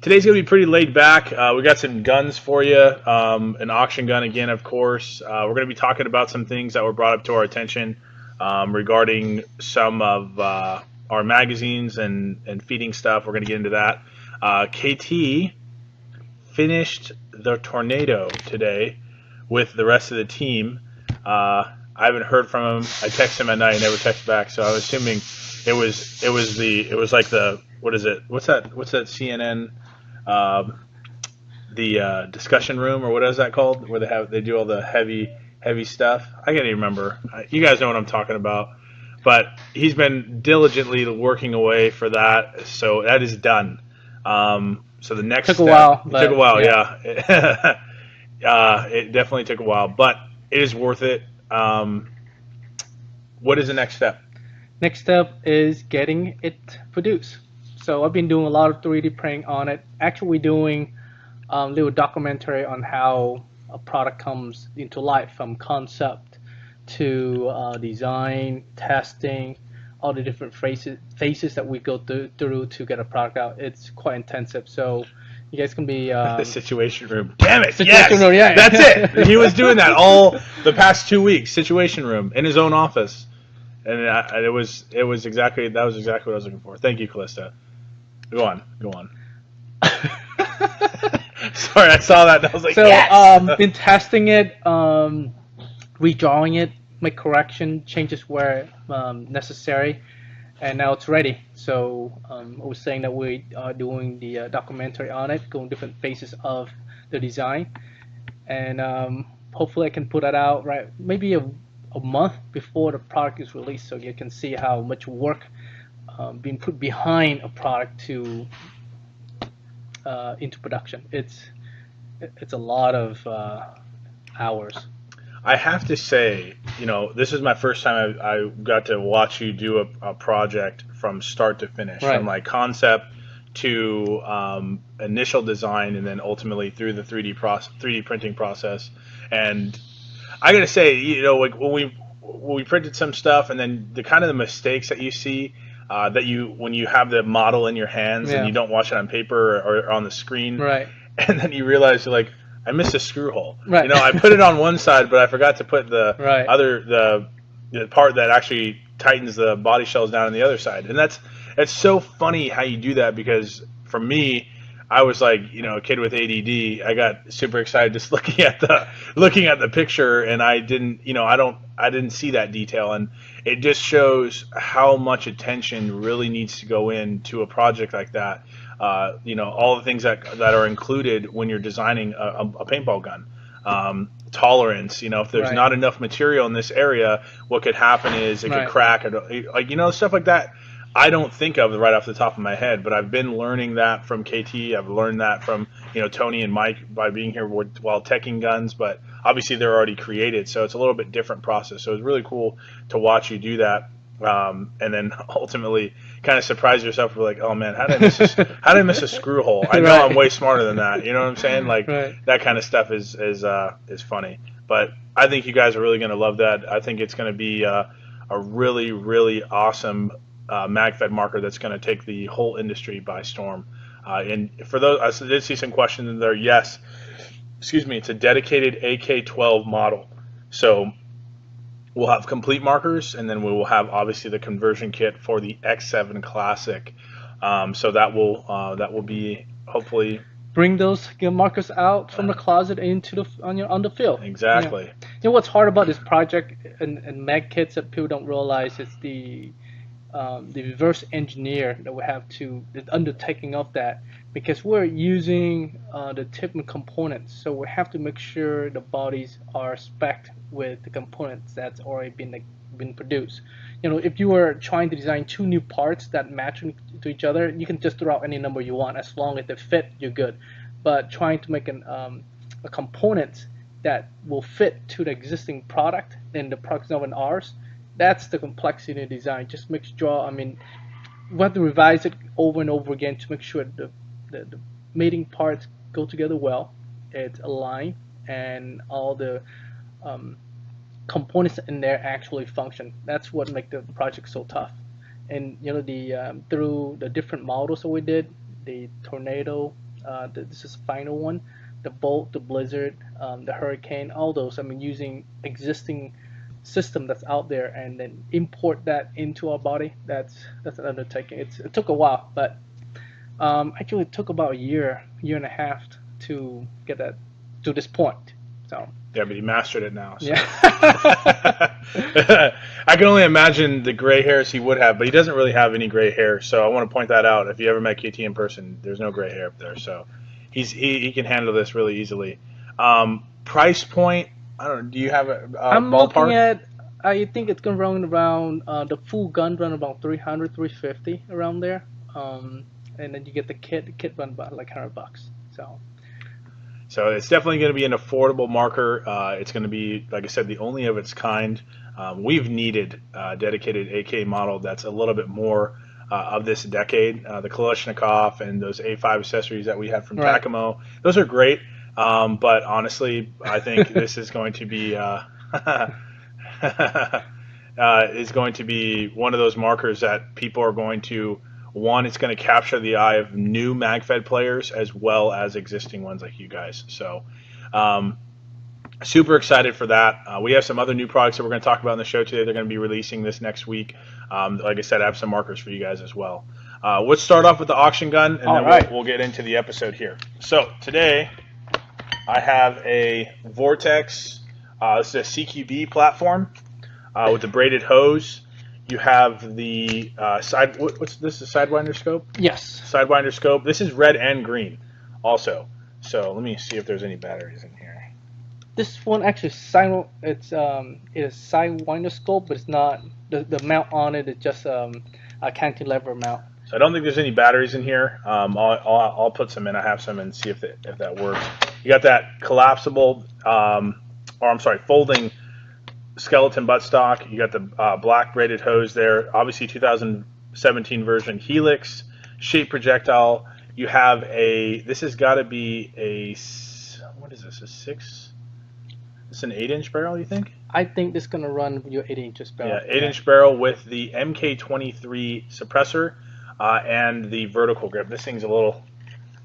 Today's going to be pretty laid back. We got some guns for you, an auction gun again, of course. We're going to be talking about some things that were brought up to our attention regarding some of our magazines and feeding stuff. We're going to get into that. KT finished the Tornado today with the rest of the team. I haven't heard from him. I text him at night, he never texts back, so I'm assuming it was like the, what is it? What's that CNN? The discussion room, or what is that called, where they do all the heavy stuff. I can't even remember. You guys know what I'm talking about. But he's been diligently working away for that, so that is done. So the next took a while. Yeah. It definitely took a while, but it is worth it. What is the next step? Next step is getting it produced. So I've been doing a lot of 3D printing on it. Actually, we're doing a little documentary on how a product comes into life, from concept to design, testing, all the different phases that we go through to get a product out. It's quite intensive. So you guys can be the Situation Room. Damn it! Situation Room, yeah. That's it. He was doing that all the past 2 weeks. Situation Room in his own office, and it was exactly what I was looking for. Thank you, Callista. Go on. Sorry, I saw that and I was like, so, yes! Been testing it, redrawing it, make correction, changes where necessary, and now it's ready. So I was saying that we are doing the documentary on it, going different phases of the design, and hopefully I can put that out maybe a month before the product is released, so you can see how much work being put behind a product to into production. It's a lot of hours. I have to say, this is my first time I got to watch you do a project from start to finish, right, from like concept to initial design, and then ultimately through the 3D printing process. And I gotta say, like when we printed some stuff, and then the kind of the mistakes that you see. When you have the model in your hands, yeah, and you don't watch it on paper or on the screen, right, and then you realize you're like, I missed a screw hole. right. I put it on one side, but I forgot to put the right, the part that actually tightens the body shells down on the other side. And it's so funny how you do that, because for me, I was like, a kid with ADD. I got super excited just looking at the picture, and I didn't, I didn't see that detail, and it just shows how much attention really needs to go into a project like that. All the things that are included when you're designing a paintball gun. Tolerance, if there's right, not enough material in this area, what could happen is it right, could crack, stuff like that. I don't think of right off the top of my head, but I've been learning that from KT. I've learned that from Tony and Mike by being here while teching guns. But obviously they're already created, so it's a little bit different process. So it's really cool to watch you do that, and then ultimately kind of surprise yourself. We're like, oh man, how did I miss a screw hole? I know right, I'm way smarter than that. You know what I'm saying? Like right, that kind of stuff is funny. But I think you guys are really going to love that. I think it's going to be a really, really awesome Magfed marker that's going to take the whole industry by storm. And for those, I did see some questions in there. Yes, it's a dedicated AK-12 model. So we'll have complete markers, and then we will have obviously the conversion kit for the X7 Classic. So that will be hopefully bring those markers out from the closet into on the field. Exactly. What's hard about this project and mag kits that people don't realize is the reverse engineer that we have to the undertaking of that, because we're using the different components, so we have to make sure the bodies are spec'd with the components that's already been produced. If you were trying to design two new parts that match to each other, you can just throw out any number you want. As long as they fit, you're good. But trying to make a component that will fit to the existing product and the product's not in ours, that's the complexity in design. Just we have to revise it over and over again to make sure the mating parts go together well, it's aligned, and all the components in there actually function. That's what makes the project so tough. And through the different models that we did, the Tornado, This is the final one. The Bolt, the Blizzard, the Hurricane, all those. I mean, using existing system that's out there and then import that into our body. That's an undertaking. It took a while, but actually it took about a year and a half to get that to this point. So. Yeah, but he mastered it now. So. Yeah. I can only imagine the gray hairs he would have, but he doesn't really have any gray hair. So I want to point that out. If you ever met KT in person, there's no gray hair up there. So he can handle this really easily. Price point, I don't know. Do you have a I'm ballpark? looking at. I think it's gonna run around the full gun run about 300, 350 around there. And then you get the kit. The kit run about like $100. So it's definitely going to be an affordable marker. It's going to be, like I said, the only of its kind. We've needed a dedicated AK model that's a little bit more of this decade. The Kalashnikov and those A5 accessories that we had from Right. Takamo, those are great. But honestly, I think this is going to be is going to be one of those markers that people are going to. One, it's going to capture the eye of new Magfed players as well as existing ones like you guys. So, super excited for that. We have some other new products that we're going to talk about in the show today. They're going to be releasing this next week. Like I said, I have some markers for you guys as well. Let's start off with the auction gun, and then we'll get into the episode here. So, today, I have a Vortex. This is a CQB platform with the braided hose. You have the side. What's this? A sidewinder scope? Yes. Sidewinder scope. This is red and green, also. So let me see if there's any batteries in here. This one actually it is sidewinder scope, but it's not. The mount on it is just a cantilever mount. So I don't think there's any batteries in here. I'll put some in. I have some and see if that works. You got that collapsible, folding skeleton buttstock. You got the black braided hose there. Obviously 2017 version Helix shape projectile. You have this has got to be what is this, a 6? It's an 8-inch barrel, you think? I think this is going to run your 8-inch barrel. Yeah, 8-inch barrel with the MK23 suppressor and the vertical grip. This thing's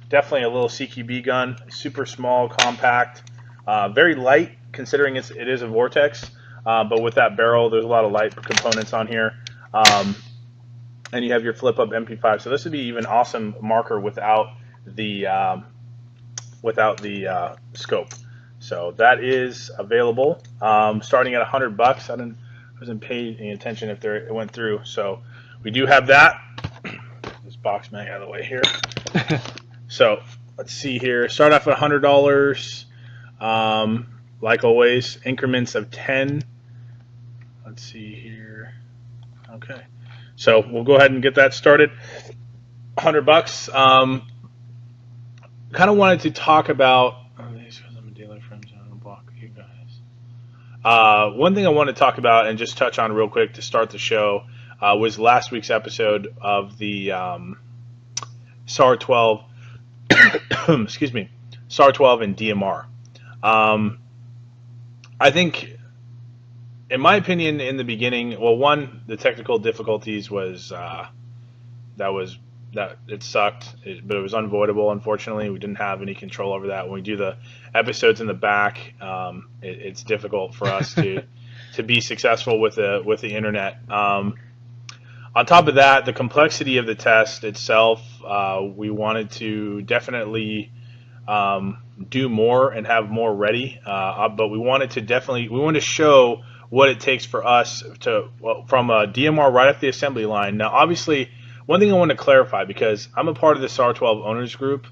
definitely a little CQB gun. Super small, compact, very light considering it is a Vortex. But with that barrel, there's a lot of light components on here. And you have your flip-up MP5. So this would be even awesome marker without the scope. So that is available, starting at $100. I wasn't paying any attention if it went through. So we do have that. This box mag out of the way here. So let's see here. Start off at $100. Like always, increments of 10. Let's see here. Okay, so we'll go ahead and get that started. $100. Kind of wanted to talk about. One thing I want to talk about and just touch on real quick to start the show was last week's episode of the SAR 12. Excuse me, SAR 12 and DMR. I think, in my opinion, in the beginning, well, one, the technical difficulties was that it sucked, but it was unavoidable. Unfortunately, we didn't have any control over that. When we do the episodes in the back, it's difficult for us to be successful with the internet. On top of that, the complexity of the test itself, we wanted to definitely do more and have more ready, but we wanted to show what it takes for us from a DMR right off the assembly line. Now, obviously, one thing I want to clarify, because I'm a part of the SAR 12 owners group,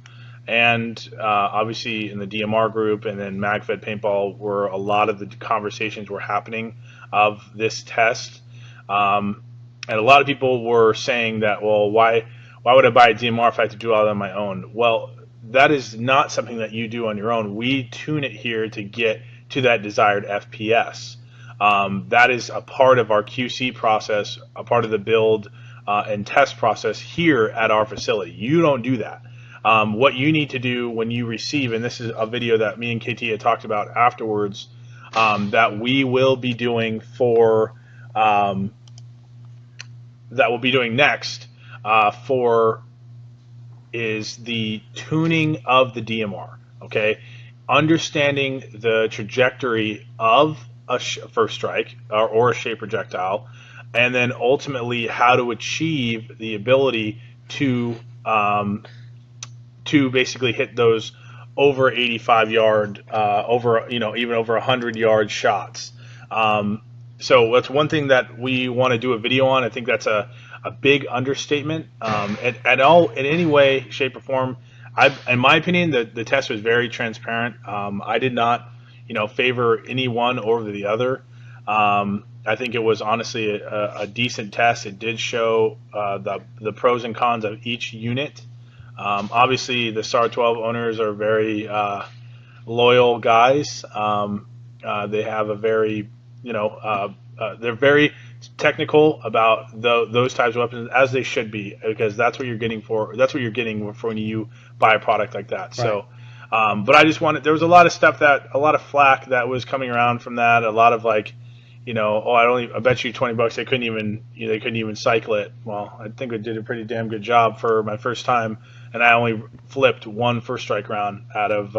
and obviously in the DMR group and then Magfed Paintball, where a lot of the conversations were happening of this test, and a lot of people were saying that, well, why would I buy a DMR if I have to do all that on my own? Well, that is not something that you do on your own. We tune it here to get to that desired FPS. That is a part of our QC process, a part of the build and test process here at our facility. You don't do that. What you need to do when you receive, and this is a video that me and KT had talked about afterwards, that we will be doing next for is the tuning of the DMR. Okay, understanding the trajectory of a first strike or a shape projectile, and then ultimately how to achieve the ability to um, to basically hit those over 85 yard, over even over 100-yard shots. Um, so that's one thing that we want to do a video on. I think that's a big understatement. In any way, shape, or form, in my opinion, the test was very transparent. I did not, favor any one over the other. I think it was honestly a decent test. It did show the pros and cons of each unit. Obviously, the SAR 12 owners are very loyal guys. They have a very, they're very technical about those types of weapons, as they should be, because that's what you're getting for. That's what you're getting for when you buy a product like that. Right. So, but I just wanted. There was a lot of stuff a lot of flack that was coming around from that. A lot of like, oh, I bet you $20 they couldn't even cycle it. Well, I think we did a pretty damn good job for my first time, and I only flipped one first strike round out of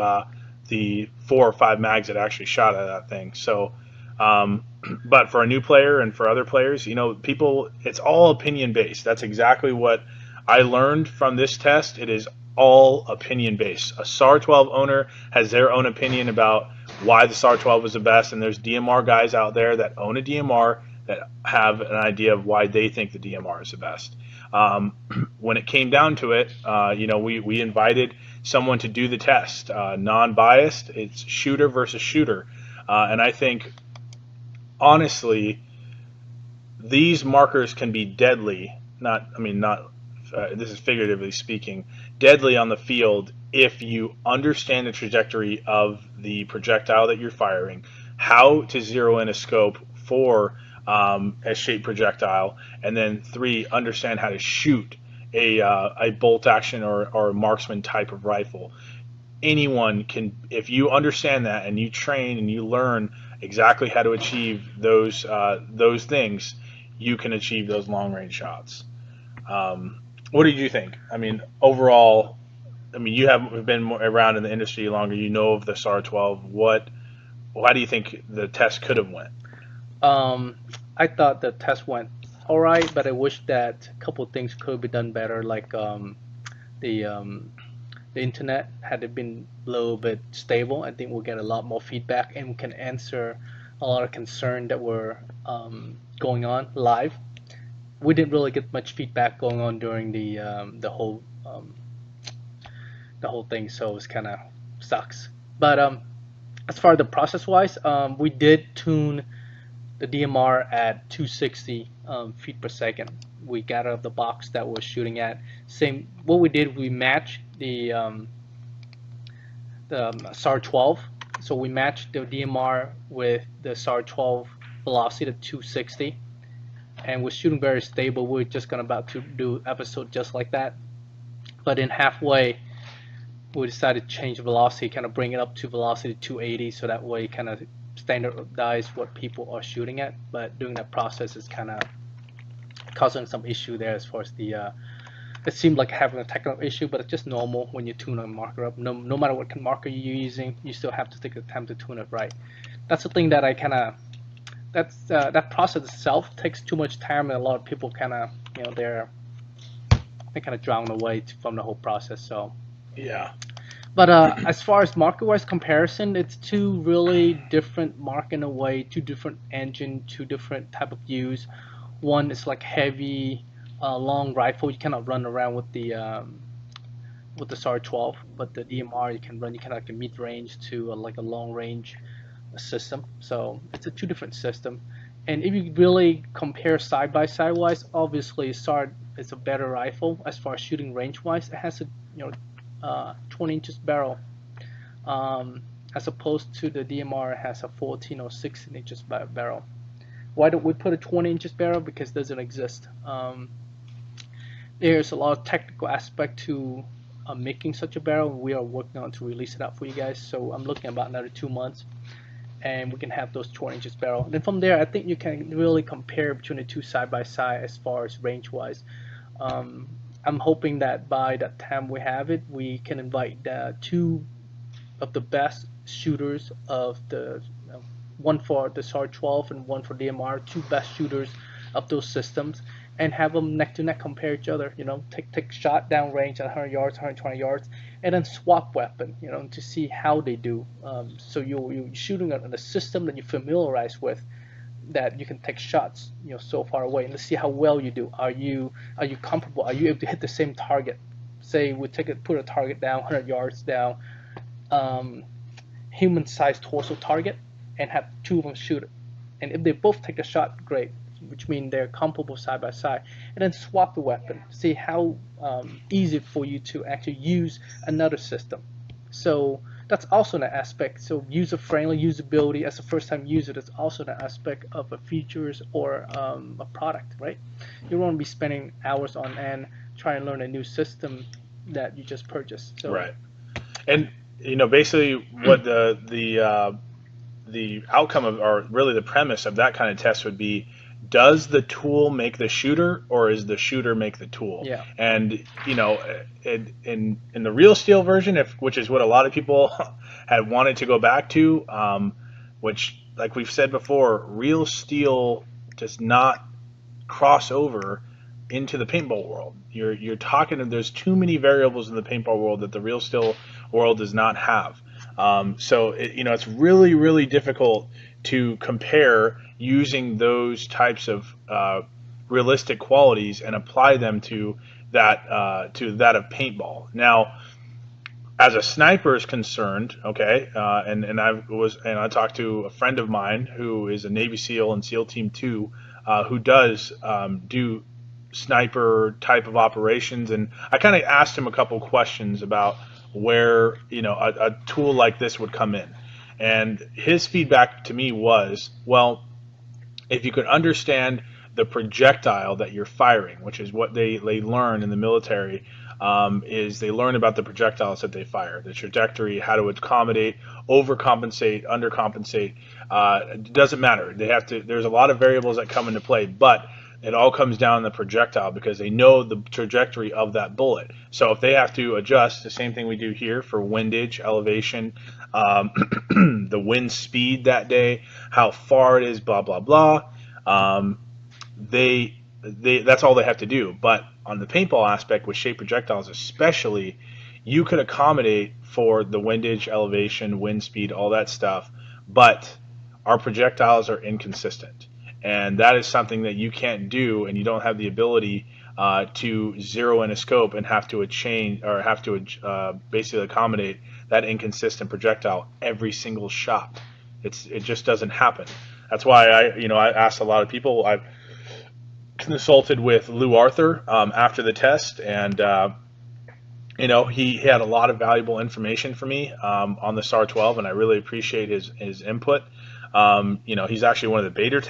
the 4 or 5 mags that actually shot at that thing. So, but for a new player and for other players, people, it's all opinion based. That's exactly what I learned from this test. It is all opinion based. A SAR 12 owner has their own opinion about why the SAR 12 is the best, and there's DMR guys out there that own a DMR that have an idea of why they think the DMR is the best. When it came down to it, we invited someone to do the test, non-biased. It's shooter versus shooter, and I think honestly, these markers can be deadly. This is figuratively speaking, deadly on the field if you understand the trajectory of the projectile that you're firing, how to zero in a scope for a shape projectile, and then 3, understand how to shoot a bolt action or marksman type of rifle. Anyone can, if you understand that and you train and you learn exactly how to achieve those things, you can achieve those long range shots. What did you think? Overall, you have been around in the industry longer. You know of the SAR 12. How do you think the test could have went? I thought the test went all right, but I wish that a couple of things could be done better, like the internet had it been a little bit stable. I think we'll get a lot more feedback and we can answer a lot of concern that were going on live. We didn't really get much feedback going on during the whole thing, so it's kind of sucks. But as far as the process wise, we did tune the DMR at 260 feet per second. We got out of the box that we're shooting at. Same, what we did, we matched the SAR 12. So we matched the DMR with the SAR 12 velocity to 260, and we're shooting very stable. We're just gonna about to do episode just like that, but in halfway we decided to change the velocity, kind of bring it up to velocity 280, so that way kind of standardize what people are shooting at. But doing that process is kind of causing some issue there as far as the it seemed like having a technical issue, but it's just normal when you tune a marker up. No matter what kind of marker you're using, you still have to take the time to tune it right. That's the thing that I kind of, that process itself takes too much time, and a lot of people kind of, they're kind of drown away from the whole process. So yeah. But as far as market-wise comparison, it's two really different mark in a way, two different engine, two different type of use. One is like heavy, long rifle. You cannot run around with the SAR 12, but the DMR you can run. You can like a mid-range to like a long-range system. So it's a two different system. And if you really compare side by side wise, obviously SAR is a better rifle as far as shooting range wise. It has a 20 inches barrel, as opposed to the DMR has a 14 or 16 inches barrel. Why don't we put a 20 inches barrel? Because it doesn't exist. There's a lot of technical aspect to making such a barrel. We are working on to release it out for you guys. So I'm looking about another 2 months, and we can have those 20 inches barrel. And then from there, I think you can really compare between the two side by side as far as range wise. I'm hoping that by that time we have it, we can invite two of the best shooters of the one for the SAR-12 and one for DMR, two best shooters of those systems, and have them neck to neck compare each other. Take shot down range at 100 yards, 120 yards, and then swap weapon. To see how they do. So you're shooting on a system that you're familiarized with, that you can take shots, so far away, and let's see how well you do. Are you comfortable? Are you able to hit the same target? Say we put a target down 100 yards down, human-sized torso target, and have two of them shoot it. And if they both take a shot, great, which means they're comparable side by side. And then swap the weapon. See how easy for you to actually use another system. So that's also an aspect. So user-friendly usability as a first-time user, that's also an aspect of a features or a product, right? You don't want to be spending hours on end trying to learn a new system that you just purchased. So, Right. And basically what the outcome of, or really the premise of that kind of test would be, does the tool make the shooter, or is the shooter make the tool? Yeah. And in the real steel version, which is what a lot of people had wanted to go back to, which, like we've said before, real steel does not cross over into the paintball world. You're talking, there's too many variables in the paintball world that the real steel world does not have. So it's really, really difficult to compare using those types of realistic qualities and apply them to that of paintball. Now, as a sniper is concerned, okay, and I talked to a friend of mine who is a Navy SEAL in SEAL Team 2, who does do sniper type of operations, and I kind of asked him a couple questions about where a tool like this would come in, and his feedback to me was, well, if you could understand the projectile that you're firing, which is what they learn in the military, is they learn about the projectiles that they fire, the trajectory, how to accommodate, overcompensate, undercompensate. It doesn't matter. There's a lot of variables that come into play, but it all comes down to the projectile, because they know the trajectory of that bullet. So if they have to adjust, the same thing we do here for windage, elevation, the wind speed that day, how far it is, blah, blah, blah, that's all they have to do. But on the paintball aspect with shaped projectiles especially, you could accommodate for the windage, elevation, wind speed, all that stuff, but our projectiles are inconsistent. And that is something that you can't do, and you don't have the ability to zero in a scope and have to basically accommodate that inconsistent projectile every single shot. It just doesn't happen. That's why I asked a lot of people. I've consulted with Lou Arthur after the test, and he had a lot of valuable information for me on the SAR-12, and I really appreciate his input. He's actually one of the beta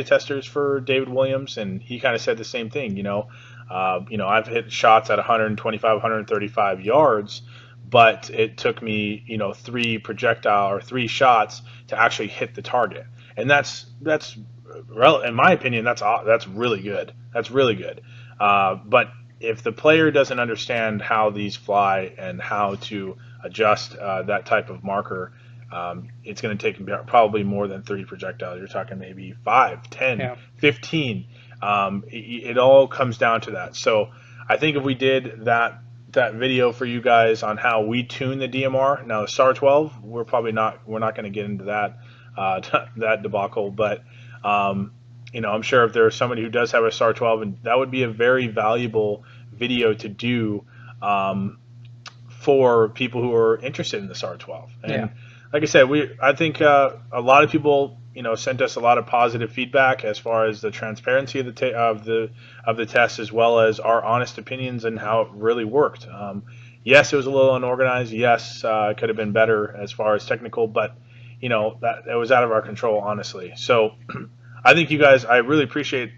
testers for David Williams, and he kind of said the same thing. I've hit shots at 125, 135 yards, but it took me, three shots to actually hit the target, and that's in my opinion, that's really good. That's really good. But if the player doesn't understand how these fly and how to adjust that type of marker, it's going to take probably more than 30 projectiles. You're talking maybe 5, 10, Yeah. 15. It all comes down to that. So I think if we did that video for you guys on how we tune the DMR, now the SAR-12, we're not going to get into that that debacle, but I'm sure if there's somebody who does have a SAR-12, and that would be a very valuable video to do for people who are interested in the SAR-12. And Yeah. like I said, I think a lot of people sent us a lot of positive feedback as far as the transparency of the test, as well as our honest opinions and how it really worked. Yes, it was a little unorganized. Yes, it could have been better as far as technical, but that it was out of our control, honestly. So I think I really appreciate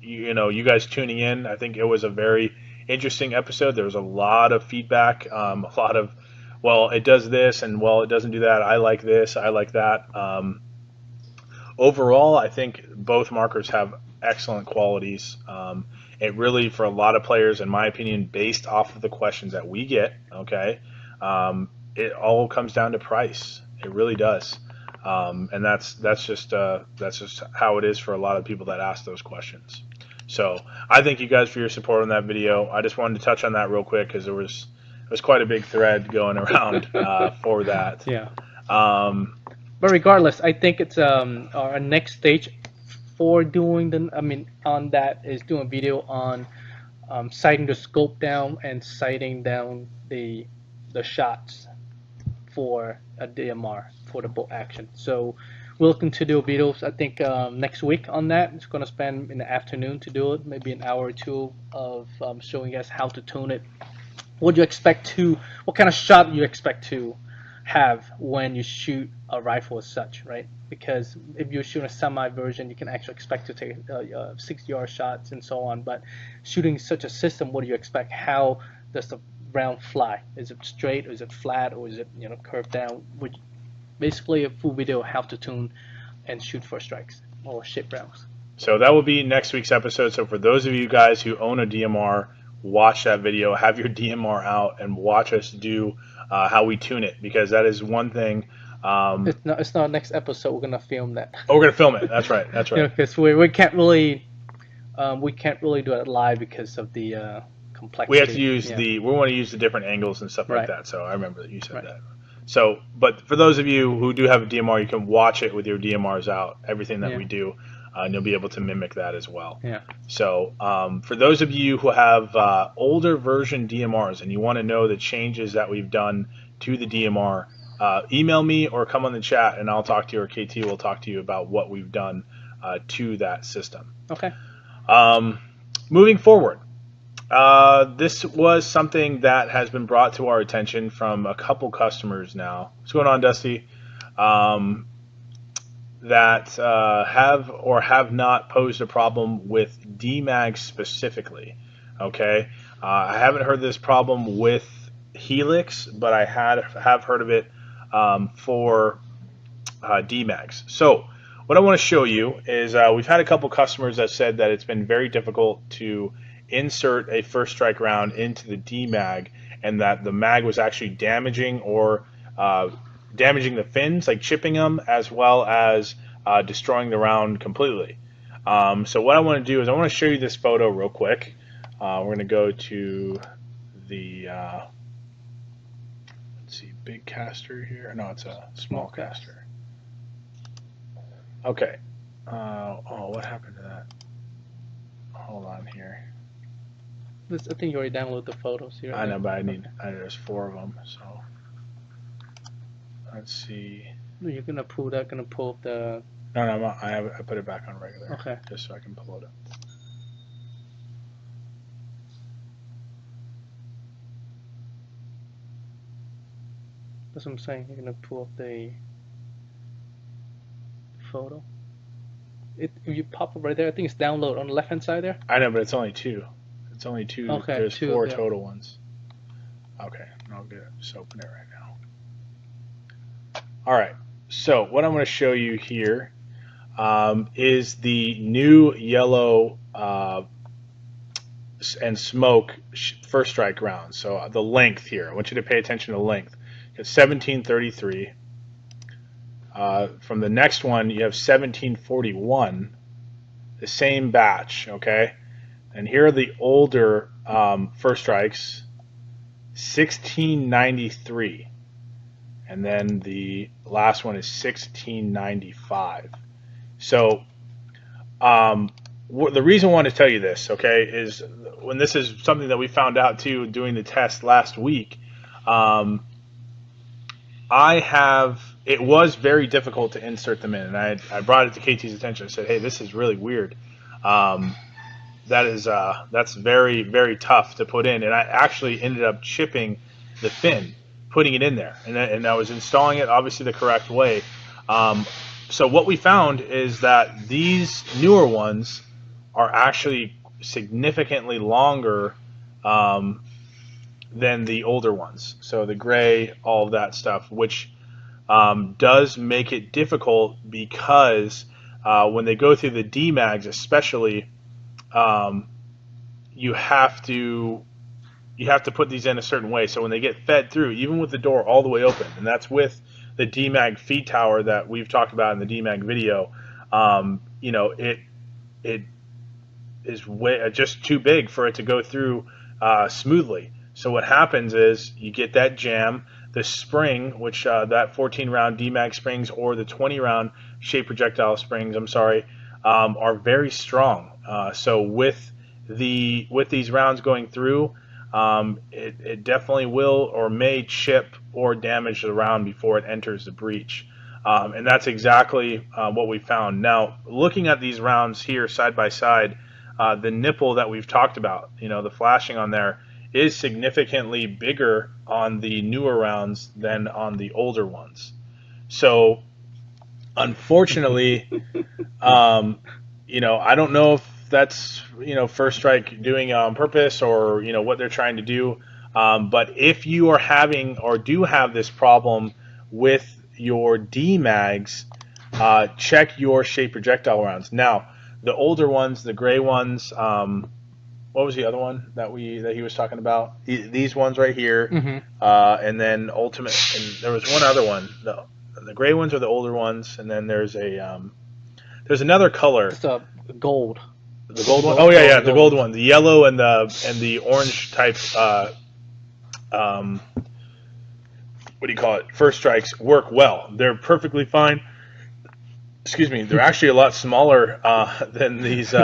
you guys tuning in. I think it was a very interesting episode. There was a lot of feedback, a lot of, well, it does this, and well, it doesn't do that. I like this, I like that. Overall, I think both markers have excellent qualities. it really, for a lot of players, in my opinion, based off of the questions that we get, okay, it all comes down to price. It really does. And that's just how it is for a lot of people that ask those questions. So I thank you guys for your support on that video. I just wanted to touch on that real quick because it was quite a big thread going around for that. Yeah. But regardless, I think it's our next stage for doing on that is doing a video on sighting the scope down and sighting down the shots for a DMR for the bolt action. So we're looking to do videos, I think, next week on that. It's going to spend in the afternoon to do it, maybe an hour or two of showing you guys how to tune it. What kind of shot you expect to have when you shoot a rifle as such, right? Because if you're shooting a semi version, you can actually expect to take 60-yard shots and so on. But shooting such a system, what do you expect? How does the round fly? Is it straight, or is it flat, or is it curved down? Which basically a full video how to tune and shoot first strikes or ship rounds. So that will be next week's episode. So for those of you guys who own a DMR, watch that video, have your DMR out, and watch us do how we tune it, because that is one thing. It's not next episode. We're gonna film that. Oh, we're gonna film it. That's right. That's right. Because we can't really do it live because of the complexity. We have to use we want to use the different angles and stuff like that. So I remember that you said that. So, but for those of you who do have a DMR, you can watch it with your DMRs out, everything that we do, and you'll be able to mimic that as well. Yeah. So, for those of you who have older version DMRs and you want to know the changes that we've done to the DMR, email me or come on the chat, and I'll talk to you, or KT will talk to you about what we've done to that system. Okay. Moving forward. This was something that has been brought to our attention from a couple customers now. What's going on, Dusty? That have or have not posed a problem with DMAG specifically. Okay, I haven't heard this problem with Helix, but I have heard of it for DMAGs. So what I want to show you is we've had a couple customers that said that it's been very difficult to insert a first strike round into the DMAG, and that the mag was actually damaging or damaging the fins, like chipping them, as well as destroying the round completely. So what I want to do is I want to show you this photo real quick. We're going to go to the let's see, big caster here. No, it's a small caster. Okay. Oh, what happened to that? Hold on here. I think you already downloaded the photos here. I know, but there's 4 of them, so let's see. You're gonna pull up the. No, I put it back on regular. Okay. Just so I can pull it up. That's what I'm saying. You're gonna pull up the photo. If you pop up right there, I think it's download on the left hand side there. I know, but it's only 2. It's only 2. Okay, there's 2, 4 total ones. Okay, I'll get it. Just open it right now. All right. So what I'm going to show you here is the new yellow and smoke first strike round. So the length here. I want you to pay attention to length. It's 1733. From the next one, you have 1741. The same batch. Okay. And here are the older first strikes, 1693, and then the last one is 1695. So the reason I want to tell you this, okay, is when this is something that we found out too doing the test last week. It was very difficult to insert them in, and I brought it to KT's attention. I said, hey, this is really weird. That's very, very tough to put in, and I actually ended up chipping the fin, putting it in there, and I was installing it obviously the correct way. So what we found is that these newer ones are actually significantly longer than the older ones. So the gray, all of that stuff, which does make it difficult because when they go through the DMAGs especially, you have to put these in a certain way. So when they get fed through, even with the door all the way open, and that's with the DMAG feed tower that we've talked about in the DMAG video, you know, it is way just too big for it to go through smoothly. So what happens is you get that jam. The spring, which that 14 round DMAG springs or the 20 round shape projectile springs, I'm sorry, are very strong. So with these rounds going through, it definitely will or may chip or damage the round before it enters the breech. And that's exactly what we found. Now, looking at these rounds here side by side, the nipple that we've talked about, you know, the flashing on there, is significantly bigger on the newer rounds than on the older ones. So, unfortunately, you know, I don't know if that's, you know, First Strike doing it on purpose or, you know, what they're trying to do. But if you are having or do have this problem with your DMAGs, check your shape projectile rounds. Now, the older ones, the gray ones, what was the other one that he was talking about? These ones right here, and then ultimate. And there was one other one. The gray ones are the older ones, and then there's another color. It's a gold. The gold one. Oh yeah, the gold one. The yellow and the orange type. What do you call it? First Strikes work well. They're perfectly fine. Excuse me. They're actually a lot smaller than these.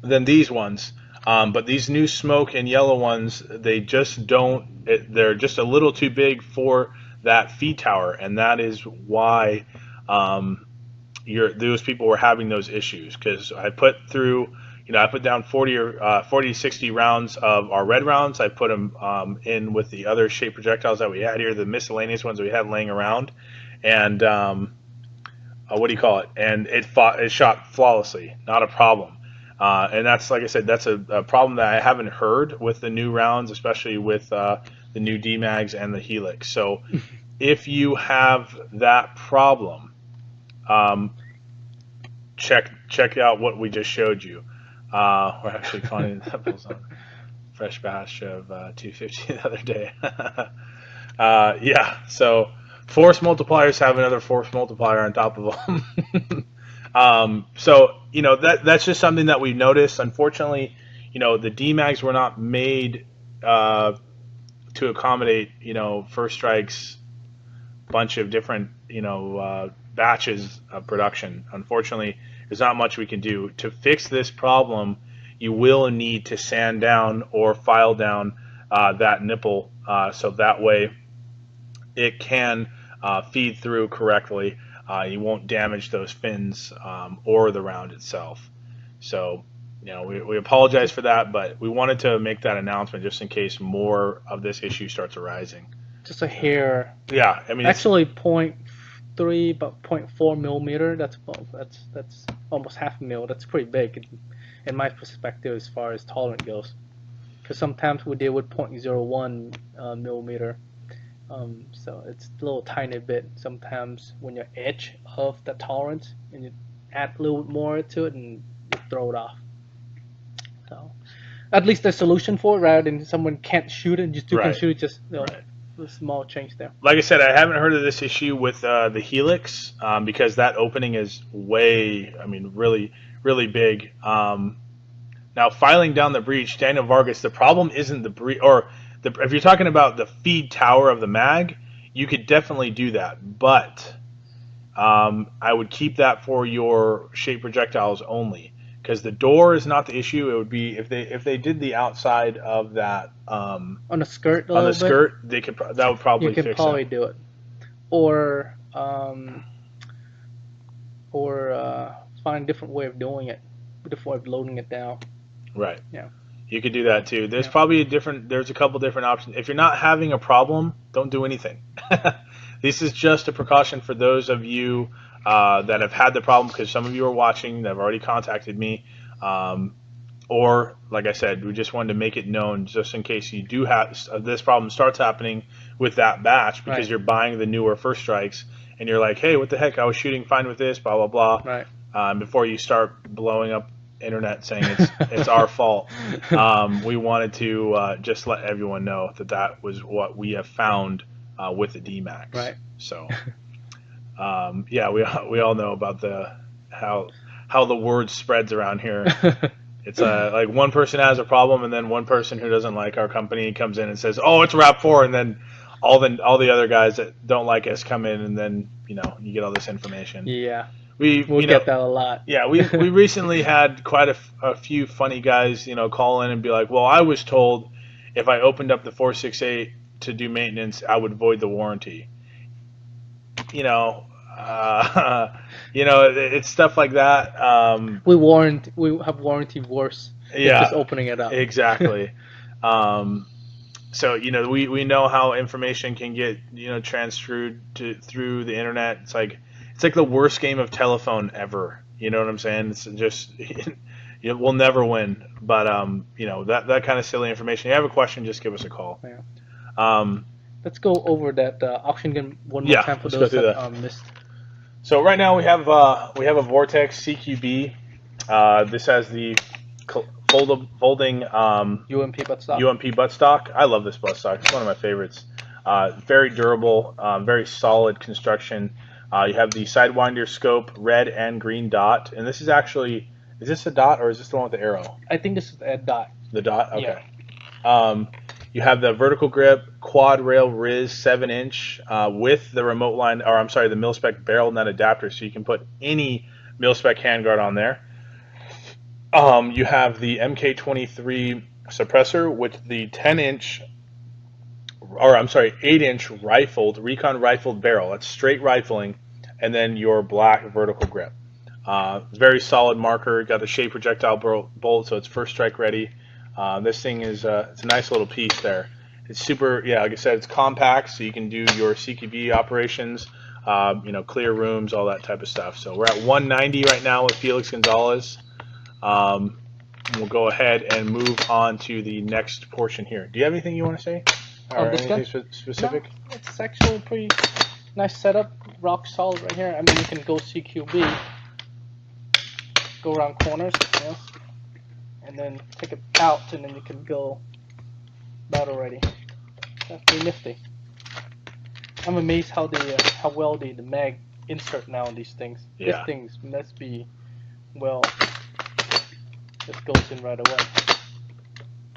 Than these ones, but these new smoke and yellow ones, they just don't. They're just a little too big for that feed tower, and that is why those people were having those issues. Because I put through, you know, I put down 40 to 60 rounds of our red rounds. I put them in with the other shape projectiles that we had here, the miscellaneous ones we had laying around, and what do you call it? And it shot flawlessly, not a problem. And that's, like I said, that's a problem that I haven't heard with the new rounds, especially with the new DMAGs and the Helix. So if you have that problem, check out what we just showed you. We're actually finding that was on fresh batch of 250 the other day. Yeah, so force multipliers have another force multiplier on top of them. So, you know, that's just something that we've noticed. Unfortunately, you know, the DMAGs were not made to accommodate, you know, First Strike's bunch of different, you know, batches of production. Unfortunately, there's not much we can do. To fix this problem, you will need to sand down or file down that nipple so that way it can feed through correctly. You won't damage those fins or the round itself. So, you know, we apologize for that, but we wanted to make that announcement just in case more of this issue starts arising. Just a hair. Yeah, I mean, actually 0.3, but 0.4 millimeter. That's almost half a mil. That's pretty big in my perspective as far as tolerance goes. Because sometimes we deal with 0.01 millimeter. So it's a little tiny bit sometimes when you're edge of the tolerance and you add a little bit more to it and you throw it off. So at least there's a solution for it rather than someone can't shoot it and just can shoot it, just, you know, a small change there. Like I said, I haven't heard of this issue with the Helix because that opening is way, I mean, really, really big. Now, filing down the breech, Daniel Vargas, the problem isn't the breech, or if you're talking about the feed tower of the mag, you could definitely do that, but I would keep that for your shape projectiles only, because the door is not the issue. It would be if they did the outside of that on the skirt they could that would probably you could fix probably that. do it, or find a different way of doing it, a different way of loading it down. Right. Yeah. You could do that too. There's probably there's a couple different options. If you're not having a problem, don't do anything. This is just a precaution for those of you that have had the problem, because some of you are watching that have already contacted me. Or, like I said, we just wanted to make it known just in case you do have this problem starts happening with that batch because you're buying the newer First Strikes and you're like, hey, what the heck? I was shooting fine with this, blah, blah, blah. Right. Before you start blowing up internet saying it's our fault. We wanted to just let everyone know that was what we have found with the DMAX. Right. So, yeah, we all know about how the word spreads around here. It's like one person has a problem, and then one person who doesn't like our company comes in and says, "Oh, it's RAP4," and then all the other guys that don't like us come in, and then you get all this information. Yeah. We'll get that a lot. Yeah, we recently had quite a few funny guys, call in and be like, "Well, I was told if I opened up the 468 to do maintenance, I would void the warranty." It's stuff like that. We have warranty worse than just opening it up. Exactly. So we know how information can get transferred through the internet. It's like the worst game of telephone ever. You know what I'm saying? It's just we'll never win. But that kind of silly information. If you have a question, just give us a call. Yeah. Let's go over that auction gun one more time for those that missed. So right now we have a Vortex CQB. This has the folding UMP buttstock. UMP buttstock. I love this buttstock. It's one of my favorites. Very durable, very solid construction. You have the Sidewinder scope, red and green dot. And this is actually, is this a dot or is this the one with the arrow? I think this is a dot. The dot? Okay. Yeah. You have the vertical grip quad rail Riz 7-inch with the remote line, or I'm sorry, the mil-spec barrel nut adapter, so you can put any mil-spec handguard on there. You have the MK23 suppressor with the 10-inch, or I'm sorry, 8-inch recon rifled barrel. That's straight rifling, and then your black vertical grip. Very solid marker. Got the shape projectile bolt, so it's first strike ready. This thing is it's a nice little piece there. It's super, like I said, it's compact, so you can do your CQB operations, clear rooms, all that type of stuff. So we're at 190 right now with Felix Gonzalez. We'll go ahead and move on to the next portion here. Do you have anything you want to say? Or anything specific? No, it's actually pretty nice setup, rock solid right here. I mean, you can go CQB, go around corners, and then take it out, and then you can go battle ready. That's pretty nifty. I'm amazed how well the mag insert now on these things. Yeah. These things must be just goes in right away.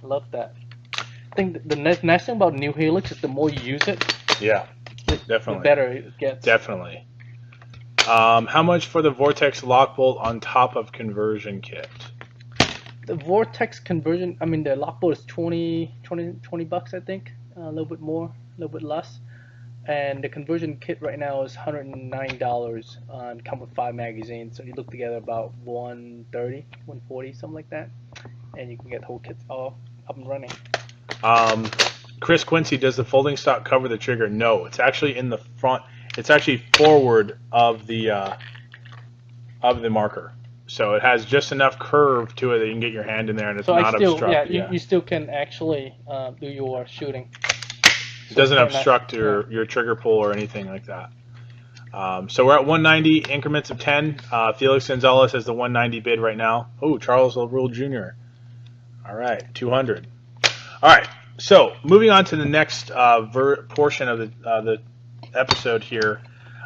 Love that. I think the nice thing about New Helix is the more you use it, definitely, the better it gets. Definitely. How much for the Vortex lock bolt on top of conversion kit? The Vortex conversion, I mean, the lock bolt is 20 bucks, I think. A little bit more, a little bit less. And the conversion kit right now is $109 and come with 5 magazines. So you look together about $130, $140, something like that. And you can get the whole kit all up and running. Chris Quincy, does the folding stock cover the trigger? No, it's actually in the front. It's actually forward of the marker. So it has just enough curve to it that you can get your hand in there and it's not obstructed. You still can actually do your shooting. It doesn't obstruct your trigger pull or anything like that. So we're at 190 increments of 10. Felix Gonzalez has the 190 bid right now. Oh, Charles Rule Jr. All right, 200. All right, so moving on to the next portion of the episode here.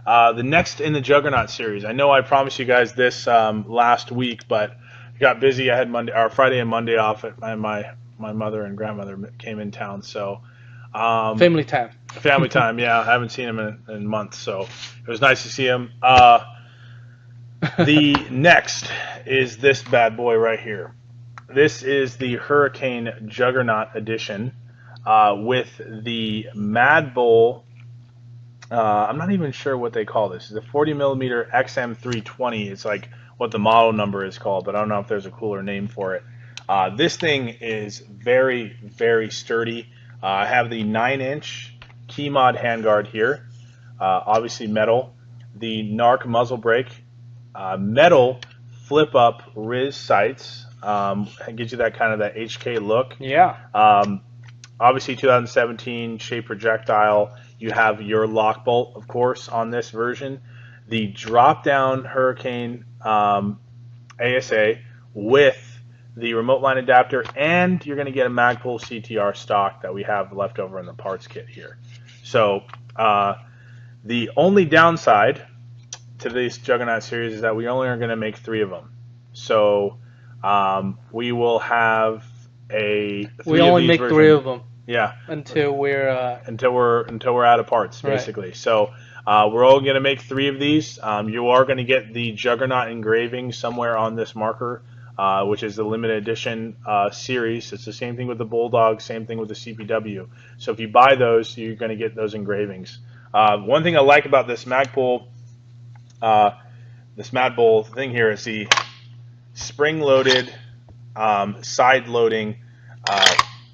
The next in the Juggernaut series. I know I promised you guys this last week, but I got busy. I had Friday and Monday off, and my mother and grandmother came in town. So family time. Family time. Yeah, I haven't seen him in months, so it was nice to see him. The next is this bad boy right here. This is the Hurricane Juggernaut edition with the Mad Bull. I'm not even sure what they call this. It's a 40mm XM320. It's like what the model number is called, but I don't know if there's a cooler name for it. This thing is very, very sturdy. I have the 9-inch key mod handguard here, obviously metal. The NARC muzzle brake, metal flip-up Riz sights. It gives you that kind of that HK look. Yeah. Obviously 2017 shape projectile. You have your lock bolt, of course, on this version. The drop-down Hurricane ASA with the remote line adapter, and you're going to get a Magpul CTR stock that we have left over in the parts kit here. So the only downside to this Juggernaut series is that we only are going to make 3 of them. So we will have we only make 3 of them. Yeah. Until we're out of parts, basically. Right. So we're all going to make 3 of these. You are going to get the Juggernaut engraving somewhere on this marker, which is the limited edition series. It's the same thing with the Bulldog, same thing with the CPW. So if you buy those, you're going to get those engravings. One thing I like about this Magpul thing here is the spring-loaded, side-loading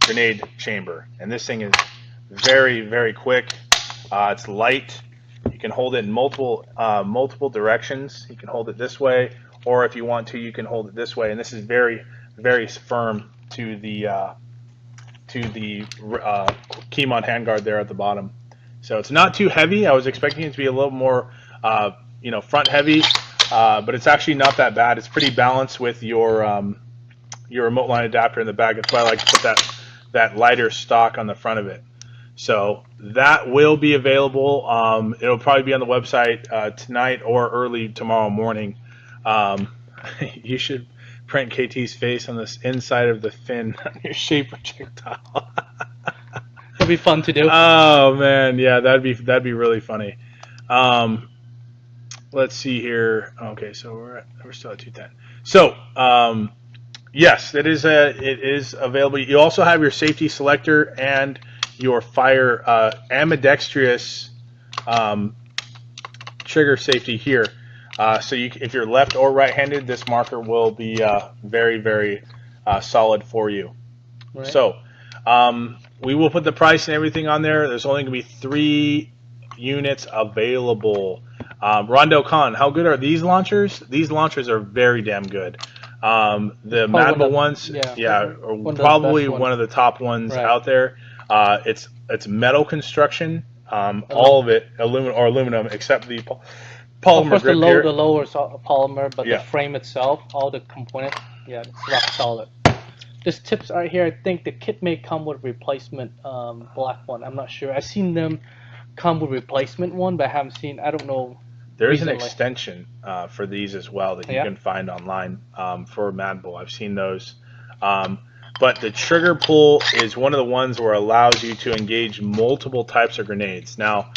grenade chamber, and this thing is very, very quick. It's light. You can hold it in multiple directions. You can hold it this way, or if you want to, you can hold it this way. And this is very, very firm to the Keymon handguard there at the bottom. So it's not too heavy. I was expecting it to be a little more, front heavy, but it's actually not that bad. It's pretty balanced with your remote line adapter in the back. That's why I like to put that lighter stock on the front of it. So that will be available. It'll probably be on the website tonight or early tomorrow morning. You should print KT's face on this inside of the fin on your shape projectile. That'd be fun to do. Oh man, yeah, that'd be really funny. Let's see here. Okay, so we're still at 210. So yes, it is available. You also have your safety selector and your fire ambidextrous trigger safety here. So if you're left or right-handed, this marker will be very, very solid for you. Right. So we will put the price and everything on there. There's only going to be 3 units available. Rondo Khan, how good are these launchers? These launchers are very damn good. The Magpul ones, are probably one of the top ones out there. It's metal construction, all of it aluminum except the polymer grip here. The lower is polymer, but the frame itself, all the components, it's rock solid. This tips right here, I think the kit may come with replacement black one. I'm not sure. I've seen them come with replacement one, but I haven't seen. I don't know. There's an extension for these as well that you can find online for Magpul. I've seen those. But the trigger pull is one of the ones where it allows you to engage multiple types of grenades. Now,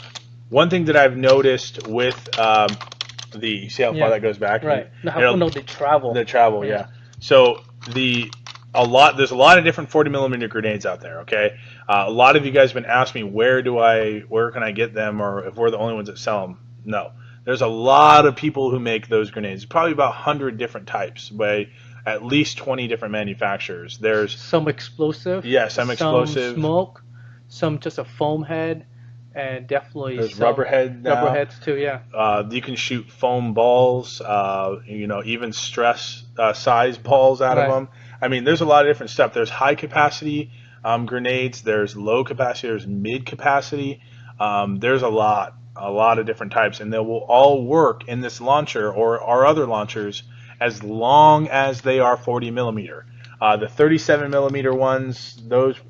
one thing that I've noticed with you see how far that goes back? Right. No, they travel. The travel, yeah. So there's a lot of different 40mm grenades out there. Okay, a lot of you guys have been asking me where can I get them, or if we're the only ones that sell them. No, there's a lot of people who make those grenades. Probably about 100 different types by at least 20 different manufacturers. There's some explosive. Yeah, some explosive. Some smoke. Some just a foam head. And definitely there's rubberhead now. Rubberheads too, yeah. You can shoot foam balls, even stress size balls out of them. I mean, there's a lot of different stuff. There's high capacity grenades. There's low capacity. There's mid capacity. There's a lot of different types, and they will all work in this launcher or our other launchers as long as they are 40mm. The 37mm ones,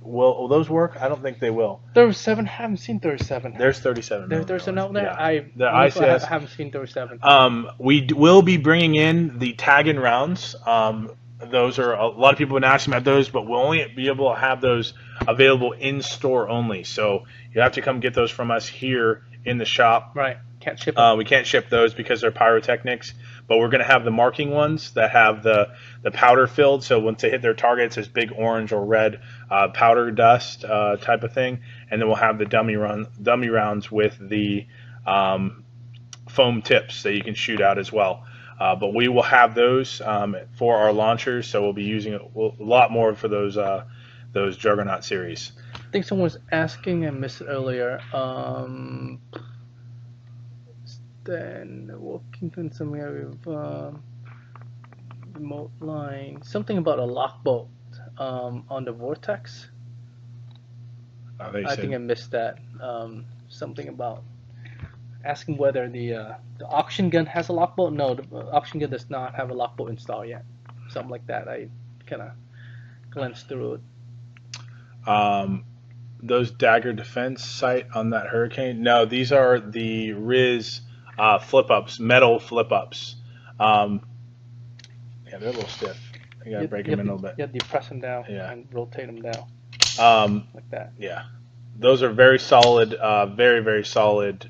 will those work? I don't think they will. 37? I haven't seen 37. There's 37mm. There's an out there? Yeah. I haven't seen 37. We will be bringing in the tag-in rounds. Those are, a lot of people have been asking about those, but we'll only be able to have those available in store only. So you have to come get those from us here in the shop. Right. Can't ship them. We can't ship those because they're pyrotechnics, but we're going to have the marking ones that have the powder filled. So once they hit their target, it's this big orange or red powder dust type of thing, and then we'll have the dummy rounds with the foam tips that you can shoot out as well. But we will have those for our launchers, so we'll be using a lot more for those Juggernaut series. I think someone was asking, I missed it earlier. Then working on some area of remote line, something about a lock bolt on the Vortex. I think I missed that. Something about asking whether the auction gun has a lock bolt. No, the auction gun does not have a lock bolt installed yet. something like that. I kind of glanced through it. Those dagger defense sight on that Hurricane. No, these are the Riz flip ups, metal flip ups. Um, yeah, they're a little stiff. You gotta break them in a little bit. You have to press them down Yeah. and rotate them down like that. Yeah, those are very solid, very solid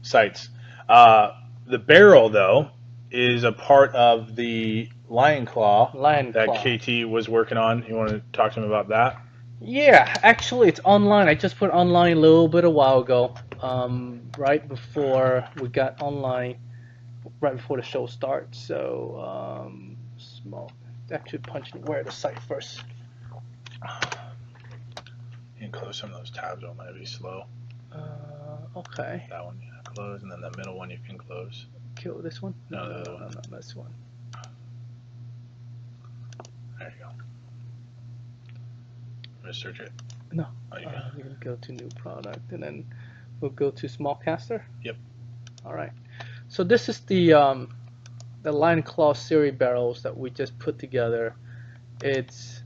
sights. The barrel, though, is a part of the Lion Claw that KT was working on. You want to talk to him about that? Yeah, actually, it's online. I just put online a little bit a while ago, right before we got online, right before the show starts. So, small. Actually, punching where the site first. You can close some of those tabs. It might be slow. Okay. That one you close, and then the middle one you can close. Kill this one? No, the other one. No, not this one. There you go. I'm gonna search it. No. Oh, you can go to new product, and then we'll go to small caster. Yep. All right. So this is the Lion Claw series barrels that we just put together. It's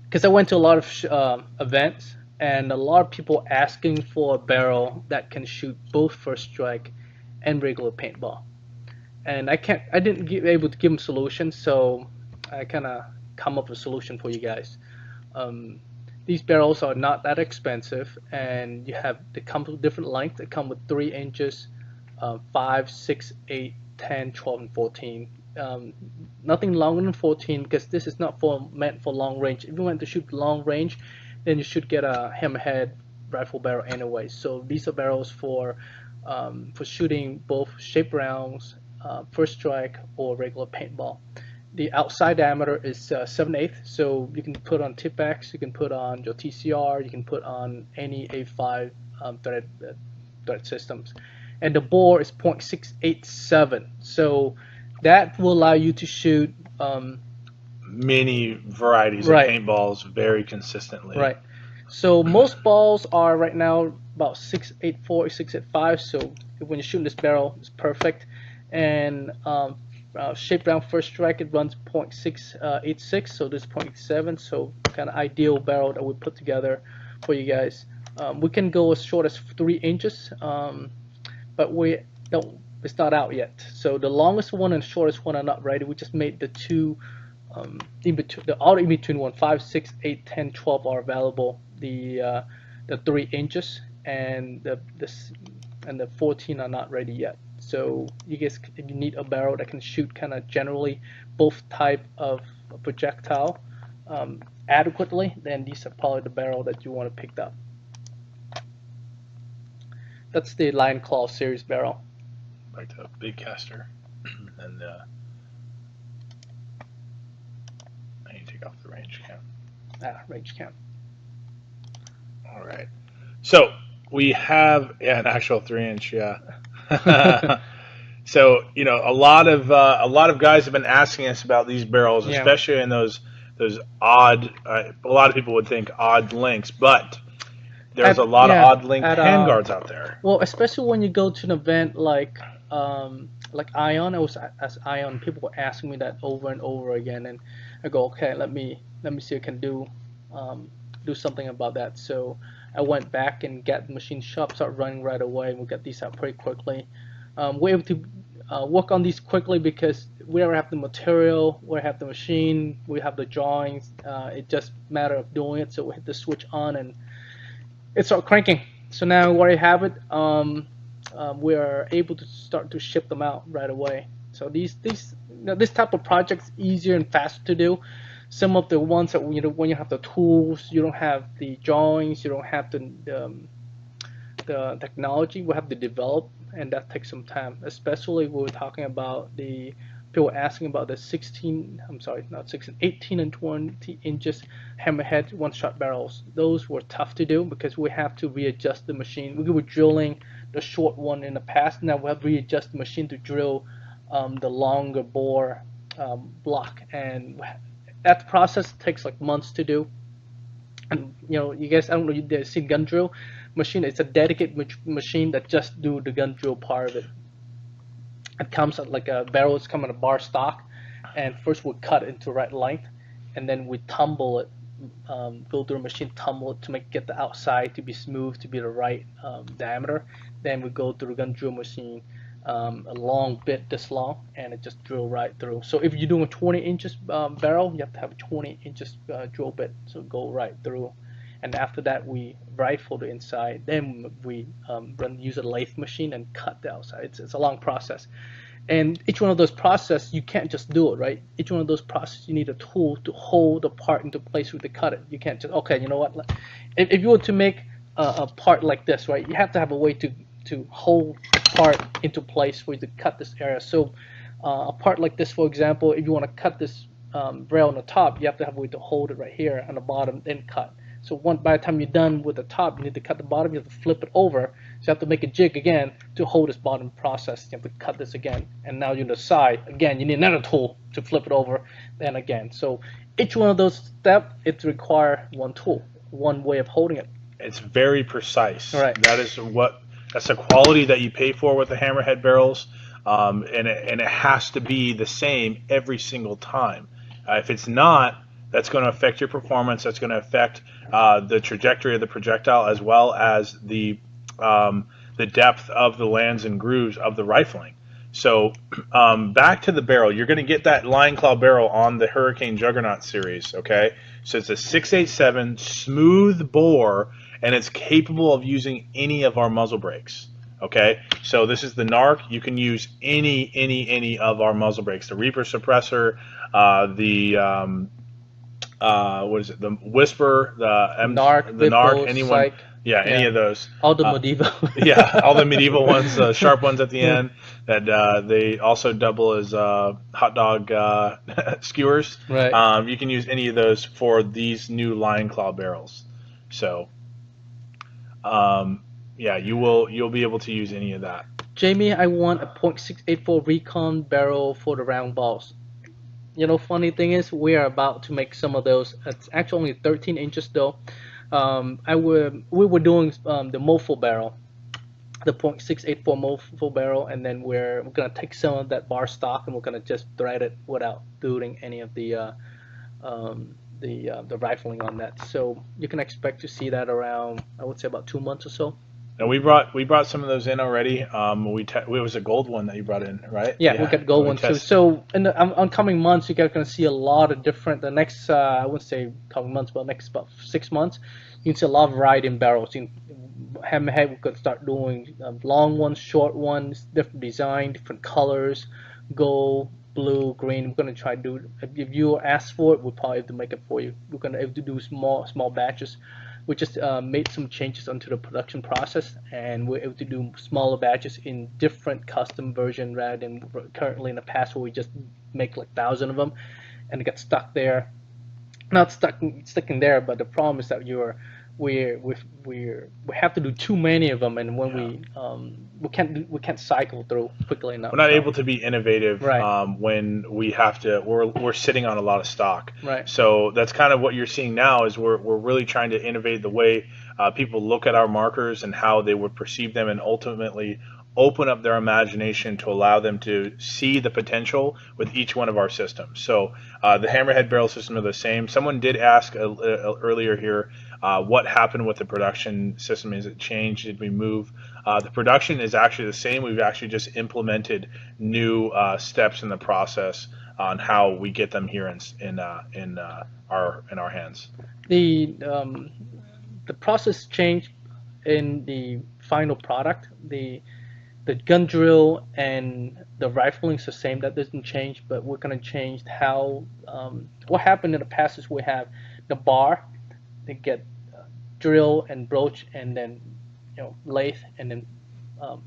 because I went to a lot of events, and a lot of people asking for a barrel that can shoot both first strike and regular paintball. And I didn't able to give them solutions, so I kind of come up with a solution for you guys. These barrels are not that expensive, and they come with different lengths. They come with 3 inches, 5, 6, 8, 10, 12, and 14. Nothing longer than 14 because this is not meant for long range. If you want to shoot long range, then you should get a hammerhead rifle barrel anyway. So these are barrels for shooting both shape rounds, first strike, or regular paintball. The outside diameter is 7/8, so you can put on Tipex, you can put on your TCR, you can put on any A5 thread systems. And the bore is .687, so that will allow you to shoot many varieties of paintballs very consistently. Right. So most balls are right now about 6.84, 6.85. So when you're shooting this barrel, it's perfect. And shape round first strike, it runs .686, so this is .7. So kind of ideal barrel that we put together for you guys. We can go as short as 3 inches, but it's not out yet. So the longest one and shortest one are not ready. We just made the two in between, the all in between one, 5, 6, 8, 10, 12 are available. The 3 inches and the 14 are not ready yet. So you guys, if you need a barrel that can shoot kind of generally both type of projectile adequately, then these are probably the barrel that you want to pick up. That's the Lion Claw series barrel. Back to big caster, and I need to take off the range cam. Range cam. All right. So we have an actual 3-inch, yeah. So a lot of guys have been asking us about these barrels, especially in those odd. A lot of people would think odd lengths, but there's a lot of odd length handguards out there. Well, especially when you go to an event like Ion. I was as Ion. People were asking me that over and over again, and I go, okay, let me see if I can do something about that. So I went back and got the machine shop, start running right away, and we got these out pretty quickly. We're able to work on these quickly because we already have the material, we have the machine, we have the drawings. It's just a matter of doing it. So we hit the switch on and it started cranking. So now we already have it. We are able to start to ship them out right away. So this type of projects easier and faster to do. Some of the ones that when you have the tools, you don't have the drawings, you don't have the technology, we have to develop, and that takes some time. Especially when we're talking about the people asking about the 18 and 20 inches hammerhead one-shot barrels. Those were tough to do because we have to readjust the machine. We were drilling the short one in the past. Now we have to readjust the machine to drill the longer bore block, and that process takes like months to do. And you guys, I don't know, you've seen gun drill machine. It's a dedicated machine that just do the gun drill part of it. It comes at like a barrels come in a bar stock, and first we cut it into right length, and then we tumble it, go through a machine, tumble it to get the outside to be smooth, to be the right diameter. Then we go through a gun drill machine, a long bit this long, and it just drill right through. So if you're doing a 20 inches barrel, you have to have a 20 inches drill bit, so go right through. And after that, we rifle the inside. Then we use a lathe machine and cut the outside. It's a long process. And each one of those processes, you can't just do it, right? Each one of those processes, you need a tool to hold the part into place with the cut it. You can't just, okay, you know what? If you were to make a part like this, right, you have to have a way to hold the part into place where you cut this area. So a part like this, for example, if you want to cut this rail on the top, you have to have a way to hold it right here on the bottom, then cut. So by the time you're done with the top, you need to cut the bottom, you have to flip it over. So you have to make a jig again to hold this bottom process. You have to cut this again. And now you're on the side. Again, you need another tool to flip it over, then again. So each one of those steps, it requires one tool, one way of holding it. It's very precise. Right. That's the quality that you pay for with the hammerhead barrels, and it has to be the same every single time. If it's not, that's going to affect your performance. That's going to affect the trajectory of the projectile, as well as the depth of the lands and grooves of the rifling. So back to the barrel. You're going to get that line claw barrel on the Hurricane Juggernaut series. Okay, so it's a 687 smooth bore, and it's capable of using any of our muzzle brakes. Okay, so this is the NARC. You can use any of our muzzle brakes. The Reaper suppressor, what is it? The Whisper, the NARC, anyone, Psych. Yeah, any of those. All the medieval. Yeah, all the medieval ones, sharp ones at the end. That they also double as hot dog skewers. Right. You can use any of those for these new line claw barrels. So, yeah, you'll be able to use any of that. Jamie, I want a .684 Recon barrel for the round balls. You know, funny thing is, we are about to make some of those. It's actually only 13 inches though. We were doing the mofo barrel, the .684 mofo barrel, and then we're gonna take some of that bar stock and we're gonna just thread it without doing any of the rifling on that. So you can expect to see that around, I would say, about 2 months or so. And we brought some of those in already. It was a gold one that you brought in, right? Yeah, we got gold ones too. So in the oncoming months, you guys are gonna see a lot of different. The next, I wouldn't say coming months, but next about 6 months, you can see a lot of variety in barrels. In hammerhead, we could start doing long ones, short ones, different design, different colors, gold, blue, green. We're gonna try to do. If you ask for it, we'll probably have to make it for you. We're gonna have to do small batches. We just made some changes onto the production process, and we're able to do smaller batches in different custom version rather than currently in the past where we just make like 1,000 of them and it got stuck there. Not sticking there, but the problem is that we have to do too many of them, and when we can't cycle through quickly enough. We're not able to be innovative, right. When we have to. We're sitting on a lot of stock. Right. So that's kind of what you're seeing now. Is we're really trying to innovate the way people look at our markers and how they would perceive them, and ultimately open up their imagination to allow them to see the potential with each one of our systems. So the hammerhead barrel system are the same. Someone did ask earlier here, what happened with the production system? Is it changed? Did we move? The production is actually the same. We've actually just implemented new steps in the process on how we get them here in our hands. The process changed in the final product. The gun drill and the rifling is the same. That doesn't change, but we're going to change how. What happened in the past is we have the bar, they get drill and broach, and then lathe, and then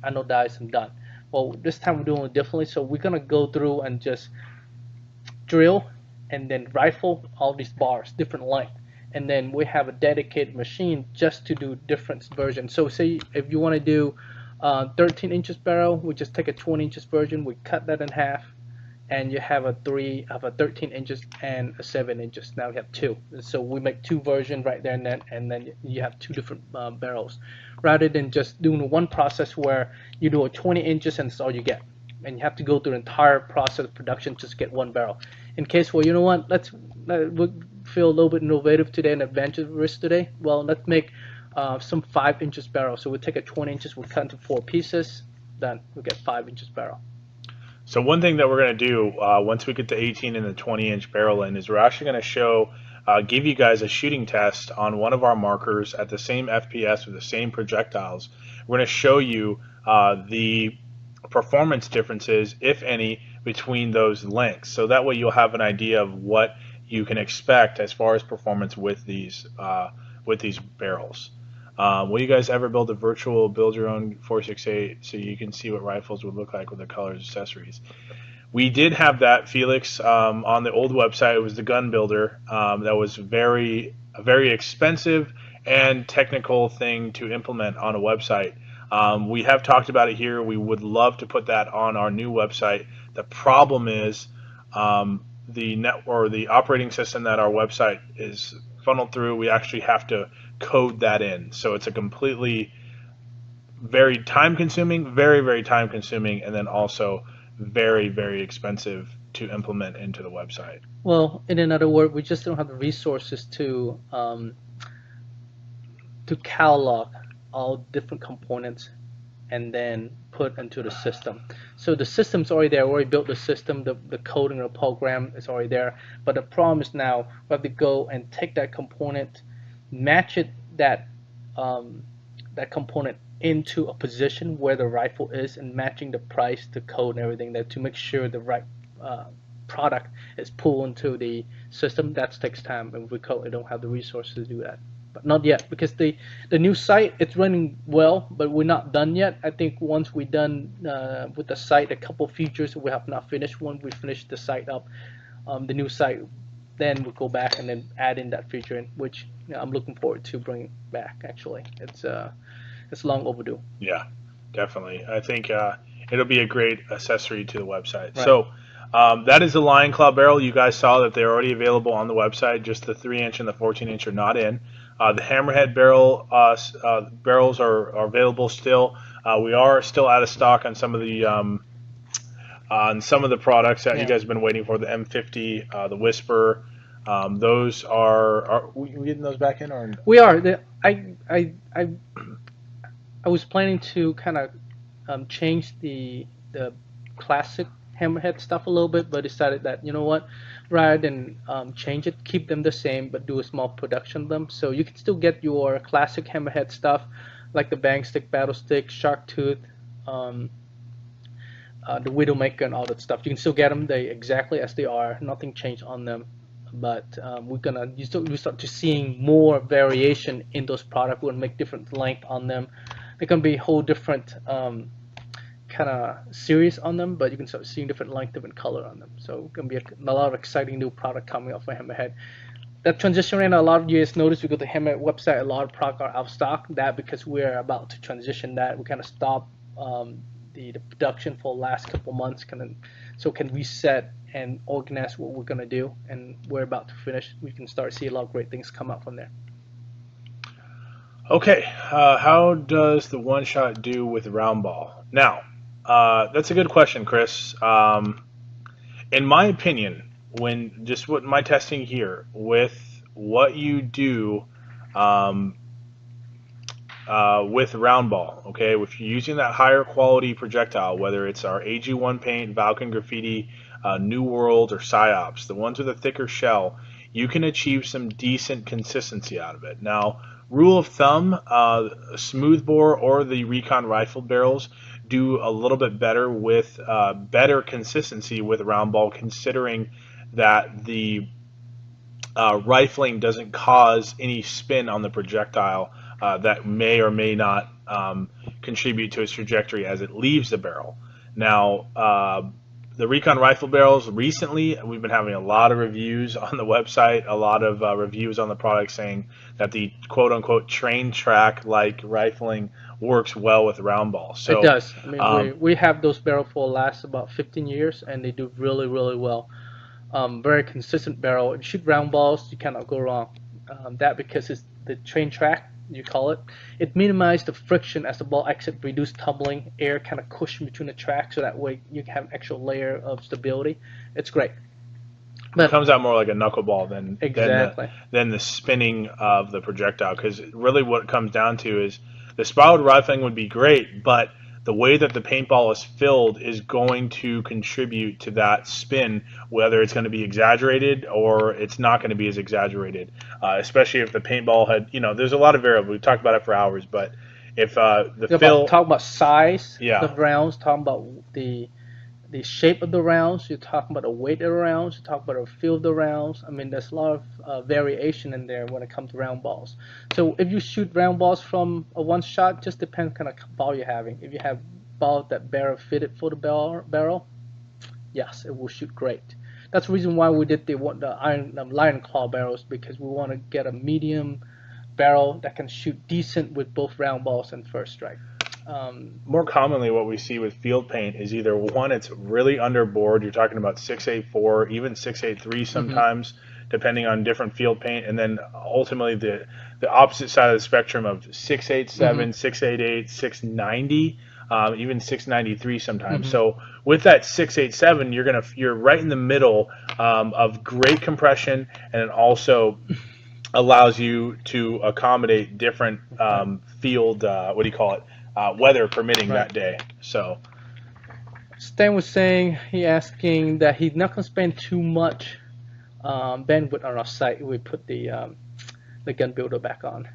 anodize and done. Well, this time we're doing it differently, so we're going to go through and just drill and then rifle all these bars, different length. And then we have a dedicated machine just to do different versions. So say if you want to do 13 inches barrel, we just take a 20 inches version, we cut that in half, and you have a 13 inches and a 7 inches. Now we have two. So we make two versions right there and then you have two different barrels, rather than just doing one process where you do a 20 inches and that's all you get. and you have to go through the entire process of production just to get one barrel. In case, well, you know what, we feel a little bit innovative today and adventurous today. Well, let's make some 5 inches barrel. So we take a 20 inches, we cut into 4 pieces, then we get 5 inches barrel. So one thing that we're going to do once we get the 18 and the 20-inch barrel in is we're actually going to show, give you guys a shooting test on one of our markers at the same FPS with the same projectiles. We're going to show you the performance differences, if any, between those lengths. So that way you'll have an idea of what you can expect as far as performance with these barrels. Will you guys ever build a virtual build your own 468 so you can see what rifles would look like with the colors and accessories? We did have that, Felix, on the old website. It was the gun builder. That was a very expensive and technical thing to implement on a website. We have talked about it here. We would love to put that on our new website. The problem is the operating system that our website is funneled through, we actually have to code that in. So it's a completely very time consuming, very time consuming, and then also very expensive to implement into the website. Well, in another word, we just don't have the resources to catalog all different components and then put into the system. So the system's already there. We already built the system. The coding of the program is already there. But the problem is now we have to go and take that component, match it that component into a position where the rifle is, and matching the price, the code, and everything there to make sure the right product is pulled into the system. That takes time, and we currently don't have the resources to do that. But not yet, because the new site, it's running well, but we're not done yet. I think once we're done with the site, a couple features we have not finished. Once we finish the site up, the new site, then we'll go back and then add in that feature in, which I'm looking forward to bringing back. Actually, it's long overdue. Yeah, definitely. I think it'll be a great accessory to the website. Right. So that is the Lion Claw barrel. You guys saw that they're already available on the website. Just the 3-inch and the 14-inch are not in. The Hammerhead barrels are available still. We are still out of stock on some of the products that you guys have been waiting for. The M50, the Whisper. Those are we getting those back in, or we are? I was planning to kind of change the classic Hammerhead stuff a little bit, but decided that, you know what, rather than change it, keep them the same but do a small production of them. So you can still get your classic Hammerhead stuff like the Bang Stick, Battle Stick, Shark Tooth, the Widowmaker, and all that stuff. You can still get them exactly as they are, nothing changed on them. But you start to seeing more variation in those products. We're gonna make different length on them. They're gonna be a whole different kind of series on them, but you can start seeing different length, different color on them. So it's gonna be a lot of exciting new product coming up for Hammerhead. That transition right now, a lot of you guys noticed we go to the Hammerhead website, a lot of product are out of stock. That because we're about to transition that, we kind of stopped the production for the last couple months, so can reset and organize what we're gonna do, and we're about to finish. We can start to see a lot of great things come out from there. Okay, how does the one shot do with round ball? Now, that's a good question, Chris. In my opinion, what my testing here with what you do with round ball, okay, if you're using that higher quality projectile, whether it's our AG1 paint, Valken Graffiti, New World, or Psyops, the ones with a thicker shell, you can achieve some decent consistency out of it. Now, rule of thumb, smoothbore or the Recon rifle barrels do a little bit better with better consistency with round ball, considering that the rifling doesn't cause any spin on the projectile that may or may not contribute to its trajectory as it leaves the barrel. Now, the Recon rifle barrels, recently we've been having a lot of reviews on the website, a lot of reviews on the product saying that the quote-unquote train track like rifling works well with round ball. So it does. I mean, we have those barrels for the last about 15 years, and they do really well. Very consistent barrel. If you shoot round balls, you cannot go wrong. That because it's the train track you call it. It minimizes the friction as the ball exits, reduce tumbling, air kind of cushion between the tracks, so that way you can have an extra layer of stability. It's great. But it comes out more like a knuckleball exactly. than the spinning of the projectile, because really what it comes down to is the spiraled rod thing would be great, but the way that the paintball is filled is going to contribute to that spin, whether it's going to be exaggerated or it's not going to be as exaggerated, especially if the paintball had, there's a lot of variables. We've talked about it for hours, but if talk about size yeah, of rounds, talking about the shape of the rounds, you're talking about the weight of the rounds, you're talking about the feel of the rounds. I mean, there's a lot of variation in there when it comes to round balls. So if you shoot round balls from a one shot, just depends kind of ball you're having. If you have balls that barrel fitted for the barrel, yes, it will shoot great. That's the reason why we did the lion claw barrels, because we want to get a medium barrel that can shoot decent with both round balls and first strike. More commonly, what we see with field paint is either one, it's really underboard. You're talking about 684, even 683 sometimes, depending on different field paint, and then ultimately the opposite side of the spectrum of 687, 688, 690, even 693 sometimes. So with that 687, you're right in the middle of great compression, and it also allows you to accommodate different field, weather permitting that day. So Stan was saying, asking that he's not going to spend too much bandwidth on our site if we put the gun builder back on.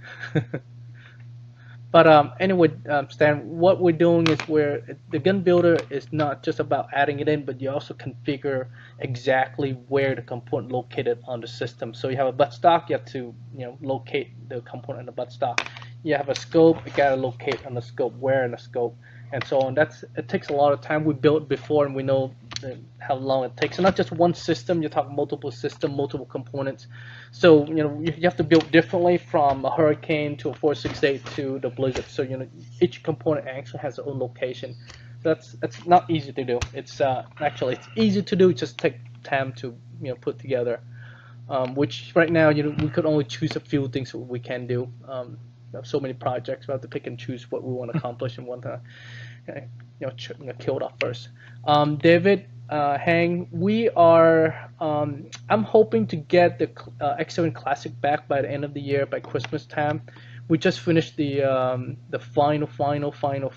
But anyway, Stan, what we're doing is the gun builder is not just about adding it in, but you also configure exactly where the component located on the system. So you have a buttstock, you have to locate the component in the buttstock. You have a scope, you gotta locate on the scope, where in the scope, and so on. It takes a lot of time. We built before, and we know how long it takes. And not just one system, you're talking multiple systems, multiple components. So you have to build differently from a Hurricane to a 468 to the Blizzard. So each component actually has its own location. That's not easy to do. It's actually it's easy to do. It just take time to put together. Which right now we could only choose a few things that we can do. We have so many projects. We have to pick and choose what we want to accomplish and want to kill it off first. David, Hang, we are. I'm hoping to get the X7 Classic back by the end of the year, by Christmas time. We just finished the final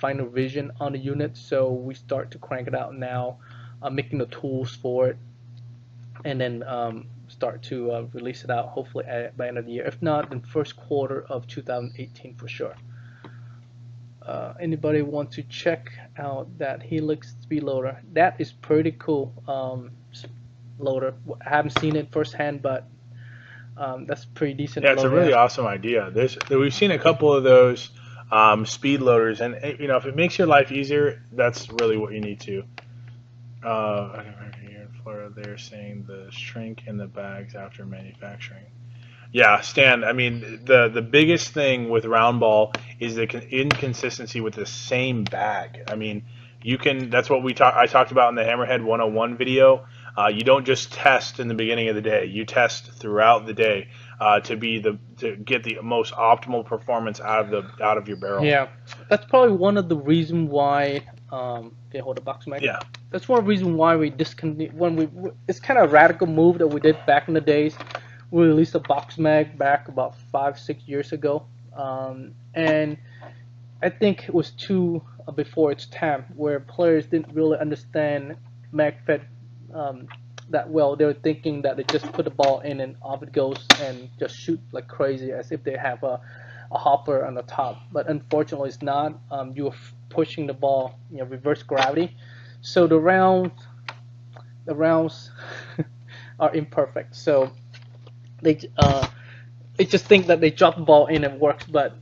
revision on the unit, so we start to crank it out now, making the tools for it, and then start to release it out hopefully by end of the year. If not, in first quarter of 2018 for sure. Anybody want to check out that Helix speed loader? That is pretty cool loader. I haven't seen it firsthand, but that's pretty decent. Yeah, it's a really awesome idea. We've seen a couple of those speed loaders, and if it makes your life easier, that's really what you need to. Here in Florida, they're saying the shrink in the bags after manufacturing. Yeah, Stan, I mean, the biggest thing with round ball is the inconsistency with the same bag. I mean, that's what I talked about in the Hammerhead 101 video. You don't just test in the beginning of the day. You test throughout the day to get the most optimal performance out of your barrel. Yeah, that's probably one of the reasons why they hold a box mag. Yeah, that's one reason why we discontinued. It's kind of a radical move that we did back in the days. We released a box mag back about 5-6 years ago, and I think it was before its time, where players didn't really understand Magfed that well. They were thinking that they just put the ball in and off it goes and just shoot like crazy as if they have a hopper on the top. But unfortunately, it's not. You're pushing the ball, reverse gravity, so the rounds are imperfect. So they just think that they drop the ball in and it works, but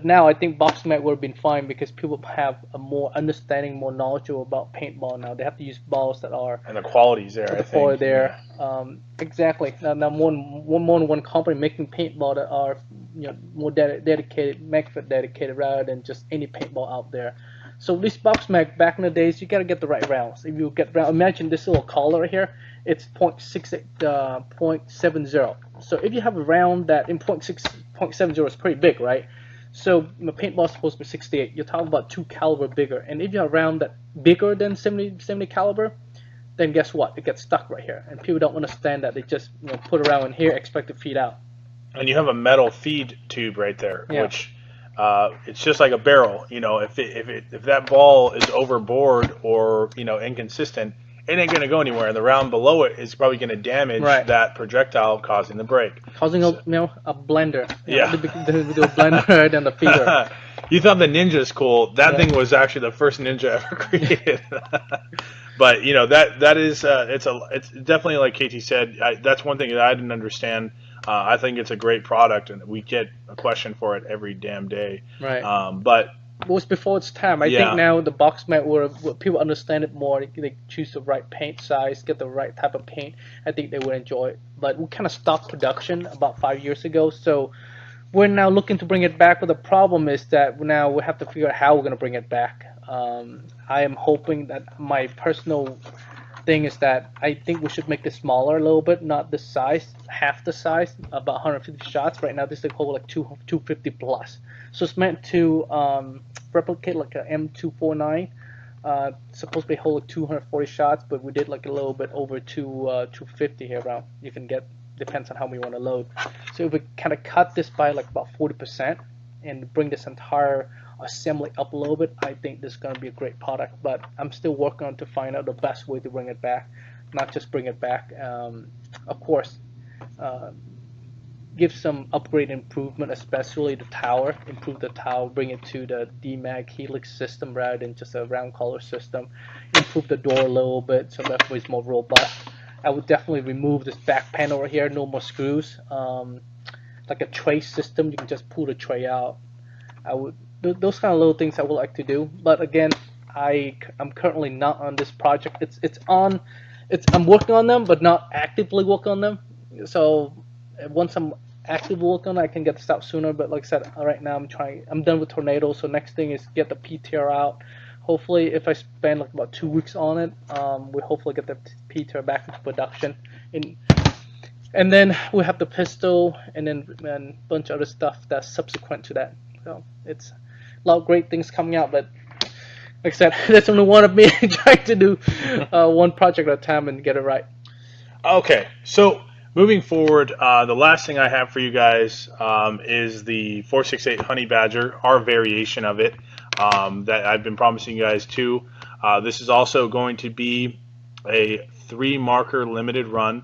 now I think box mag would have been fine, because people have a more understanding, more knowledgeable about paintball now. They have to use balls that are, and the quality's there. The quality there, exactly. Now more than one company making paintball that are more dedicated, Magfed dedicated, rather than just any paintball out there. So this box mag, back in the days, you gotta get the right rounds. If you get round, imagine this little collar here. It's .68, .70. So if you have a round that in .6 .70 is pretty big, right? So the paintball is supposed to be 68. You're talking about 2 caliber bigger, and if you're around that bigger than 70 caliber, then guess what? It gets stuck right here, and people don't understand that. They just put around in here, expect to feed out. And you have a metal feed tube right there, Yeah. which it's just like a barrel. If that ball is overboard or inconsistent, it ain't gonna go anywhere. And the round below it is probably gonna damage that projectile, causing the break. Causing a blender. Yeah. The blender and the feeder. You thought the Ninja's cool. That thing was actually the first Ninja ever created. But that is it's definitely, like KT said, that's one thing that I didn't understand. I think it's a great product, and we get a question for it every damn day. Right. But it was before its time. I think now the box mat where people understand it more. They choose the right paint size, get the right type of paint. I think they would enjoy it. But we kind of stopped production about 5 years ago, so we're now looking to bring it back. But the problem is that now we have to figure out how we're going to bring it back. I am hoping that my personal thing is that I think we should make this smaller a little bit, not this size, half the size, about 150 shots. Right now, this thing holds like 250 plus. So it's meant to replicate like a M249. Supposed to be hold like 240 shots, but we did like a little bit over 250 here around. You can get, depends on how we want to load. So if we kind of cut this by like about 40% and bring this entire assembly up a little bit, I think this is going to be a great product. But I'm still working on to find out the best way to bring it back, not just bring it back. Of course, give some upgrade improvement, especially the tower. Improve the tower, bring it to the DMAG helix system rather than just a round collar system. Improve the door a little bit so that it's more robust. I would definitely remove this back panel right here. No more screws. Like a tray system, you can just pull the tray out. I would. Those kind of little things I would like to do, but again, I'm currently not on this project. I'm working on them, but not actively working on them. So once I'm actively working on it, I can get this out sooner. But like I said, right now I'm done with Tornado. So next thing is get the PTR out. Hopefully, if I spend like about 2 weeks on it, we hopefully get the PTR back into production. And then we have the pistol, and then a bunch of other stuff that's subsequent to that. So it's a lot of great things coming out, but like I said, that's only one of me trying to do one project at a time and get it right. Okay, so moving forward, the last thing I have for you guys is the 468 Honey Badger, our variation of it that I've been promising you guys too. This is also going to be a 3-marker limited run.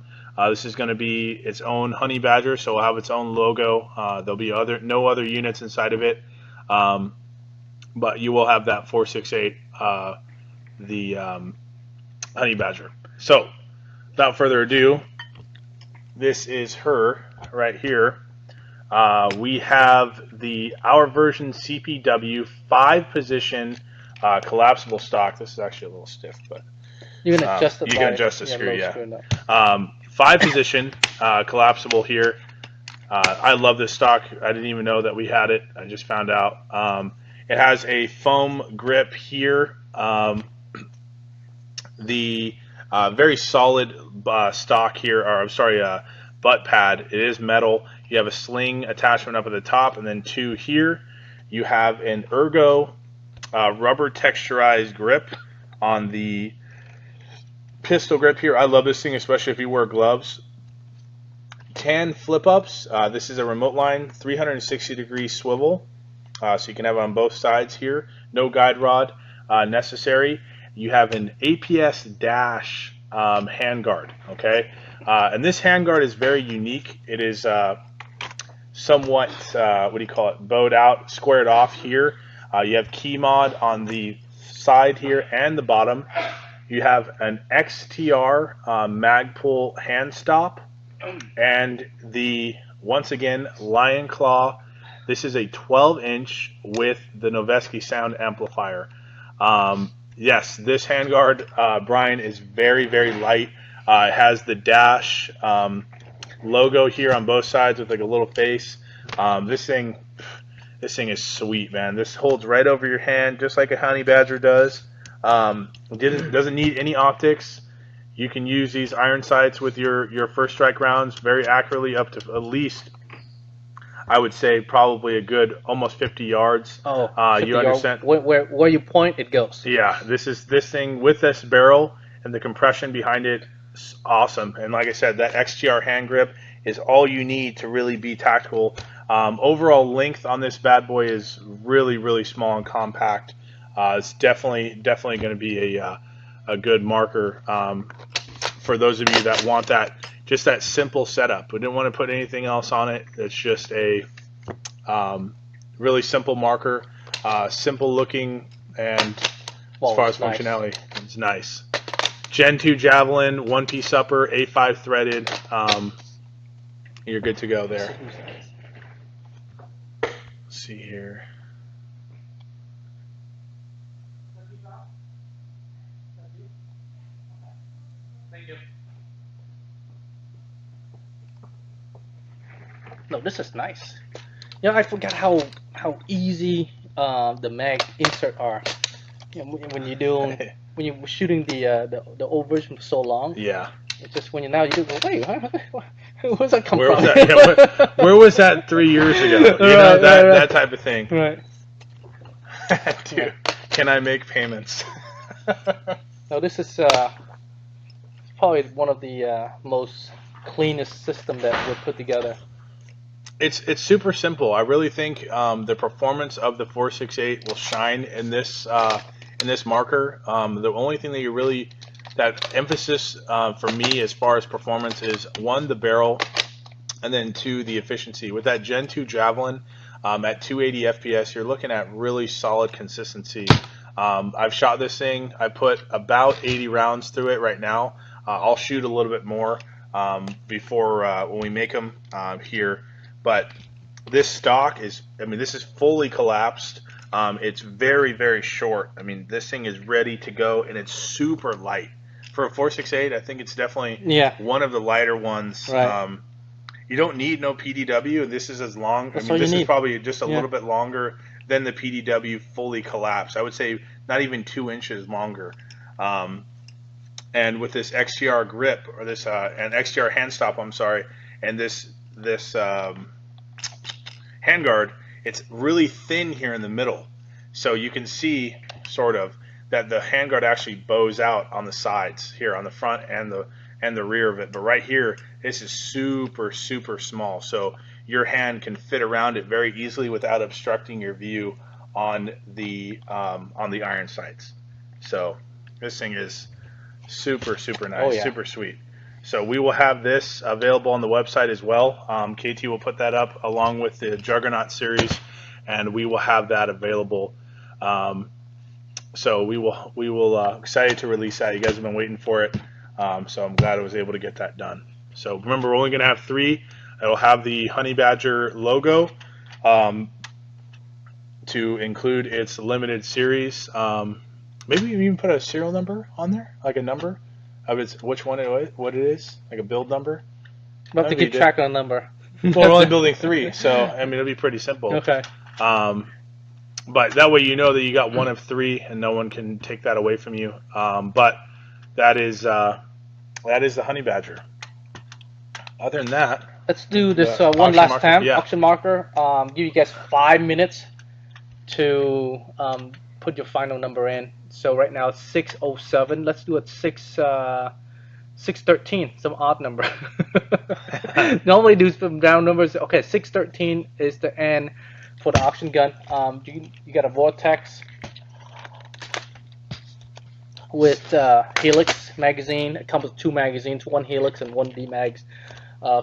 This is going to be its own Honey Badger, so it'll have its own logo. There'll be no other units inside of it. But you will have that 468, the Honey Badger. So, without further ado, this is her right here. We have our version CPW 5-position collapsible stock. This is actually a little stiff, but you can adjust it. You can adjust the screw, yeah. 5-position collapsible here. I love this stock. I didn't even know that we had it. I just found out. It has a foam grip here. The very solid stock here, or I'm sorry, butt pad. It is metal. You have a sling attachment up at the top, and then 2 here. You have an ergo rubber texturized grip on the pistol grip here. I love this thing, especially if you wear gloves. 10 flip-ups. This is a remote line, 360-degree swivel, so you can have it on both sides here. No guide rod necessary. You have an APS dash handguard, okay? And this handguard is very unique. It is somewhat, what do you call it, bowed out, squared off here. You have key mod on the side here and the bottom. You have an XTR Magpul hand stop, and once again, Lion Claw. This is a 12-inch with the Noveski sound amplifier. Yes, this handguard, Brian, is very, very light. It has the dash logo here on both sides with like a little face. This thing is sweet, man. This holds right over your hand, just like a Honey Badger does. It doesn't need any optics. You can use these iron sights with your first strike rounds very accurately, up to at least I would say probably a good almost 50 yards. Oh, 50 You understand? Where you point, it goes. Yeah, this thing with this barrel and the compression behind it is awesome. And like I said, that XTR hand grip is all you need to really be tactical. Overall length on this bad boy is really small and compact. It's definitely going to be a good marker for those of you that want just that simple setup. We didn't want to put anything else on it. It's just a really simple marker, simple looking, and as far as functionality, it's nice. Gen 2 Javelin, one-piece upper, A5 threaded. You're good to go there. Let's see here. No, this is nice. You know, I forgot how easy the mag insert are. You know, when you're shooting the old version for so long. Yeah. It's just when you do go, wait, where's that come from? Was that? Yeah, where was that 3 years ago? You know, that type of thing. Right. Dude, can I make payments? No, this is probably one of the most cleanest system that we put together. It's super simple. I really think the performance of the 468 will shine in this marker. The only thing that emphasis for me as far as performance is, one, the barrel, and then two, the efficiency. With that Gen 2 Javelin at 280 FPS, you're looking at really solid consistency. I've shot this thing. I put about 80 rounds through it right now. I'll shoot a little bit more before when we make them here. But this stock is, this is fully collapsed. It's very short. This thing is ready to go, and it's super light. For a 468, I think it's definitely one of the lighter ones. Right. You don't need no PDW. This is as long. This is probably just a little bit longer than the PDW fully collapsed. I would say not even 2 inches longer. And with this XTR grip, or this an XTR hand stop, I'm sorry, and this handguard, it's really thin here in the middle, so you can see sort of that the handguard actually bows out on the sides here, on the front and the rear of it. But right here, this is super small, so your hand can fit around it very easily without obstructing your view on the iron sights. So this thing is super nice, super sweet. So we will have this available on the website as well. KT will put that up along with the Juggernaut series, and we will have that available. So we will excited to release that. You guys have been waiting for it, so I'm glad I was able to get that done. So remember, we're only going to have 3. It'll have the Honey Badger logo to include its limited series. Maybe you even put a serial number on there, like a number of which one what it is, like a build number. We'll have to keep track of the number. Well, we're only building 3, so it'll be pretty simple. Okay. But that way you know that you got one of 3, and no one can take that away from you. But that is the Honey Badger. Other than that, let's do this one last time. Yeah. Auction marker. Give you guys 5 minutes to put your final number in. So right now it's 607. Let's do it 613. Some odd number. Normally do some round numbers. Okay, 613 is the end for the auction gun. You got a Vortex with Helix magazine. It comes with 2 magazines, 1 Helix and 1 D-Mags.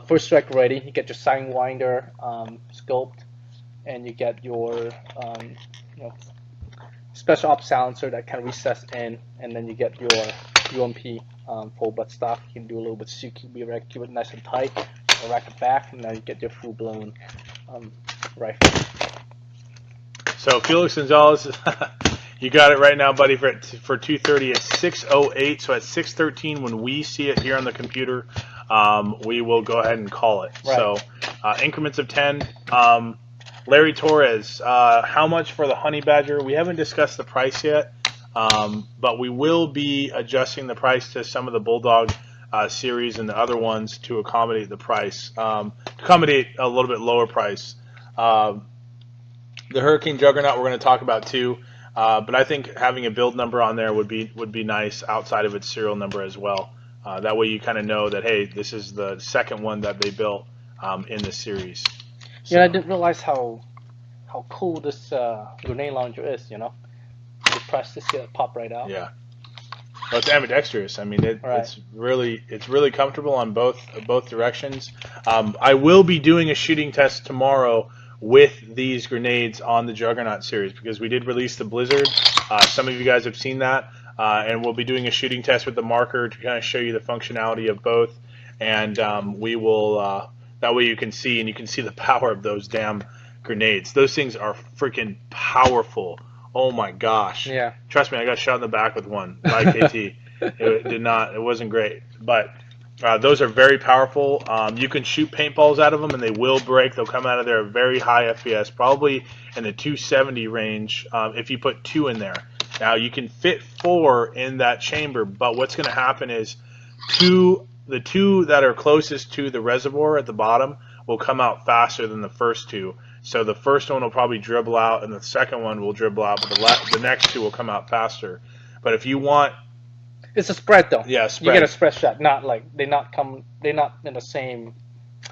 First strike ready. You get your sidewinder scoped, and you get your special op silencer that can recess in, and then you get your UMP full butt stock. You can do a little bit CQB, keep it nice and tight, rack it back, and now you get your full blown rifle. So Felix Gonzalez, you got it right now, buddy. For 230, it's 608. So at 613, when we see it here on the computer, we will go ahead and call it. Right. So increments of 10. Larry Torres, how much for the Honey Badger? We haven't discussed the price yet, but we will be adjusting the price to some of the Bulldog series and the other ones to accommodate the price, accommodate a little bit lower price The Hurricane Juggernaut we're going to talk about too, but I think having a build number on there would be nice outside of its serial number as well. That way you kind of know that, hey, this is the second one that they built in the series. So. Yeah, I didn't realize how cool this grenade launcher is. You know, you press this, it'll pop right out. Yeah. Well, it's ambidextrous. I mean, it's really comfortable on both directions. I will be doing a shooting test tomorrow with these grenades on the Juggernaut series because we did release the Blizzard. Some of you guys have seen that, and we'll be doing a shooting test with the marker to kind of show you the functionality of both. And we will that way you can see the power of those damn grenades. Those things are freaking powerful. Oh my gosh. Yeah. Trust me, I got shot in the back with one by KT. It wasn't great. But those are very powerful. You can shoot paintballs out of them and they will break. They'll come out of there at very high FPS, probably in the 270 range if you put 2 in there. Now you can fit 4 in that chamber, but what's going to happen is the 2 that are closest to the reservoir at the bottom will come out faster than the first 2. So the first one will probably dribble out, and the second one will dribble out, but the next 2 will come out faster. But if you want, it's a spread though. Yeah, spread. You get a spread shot, not like they're not in the same.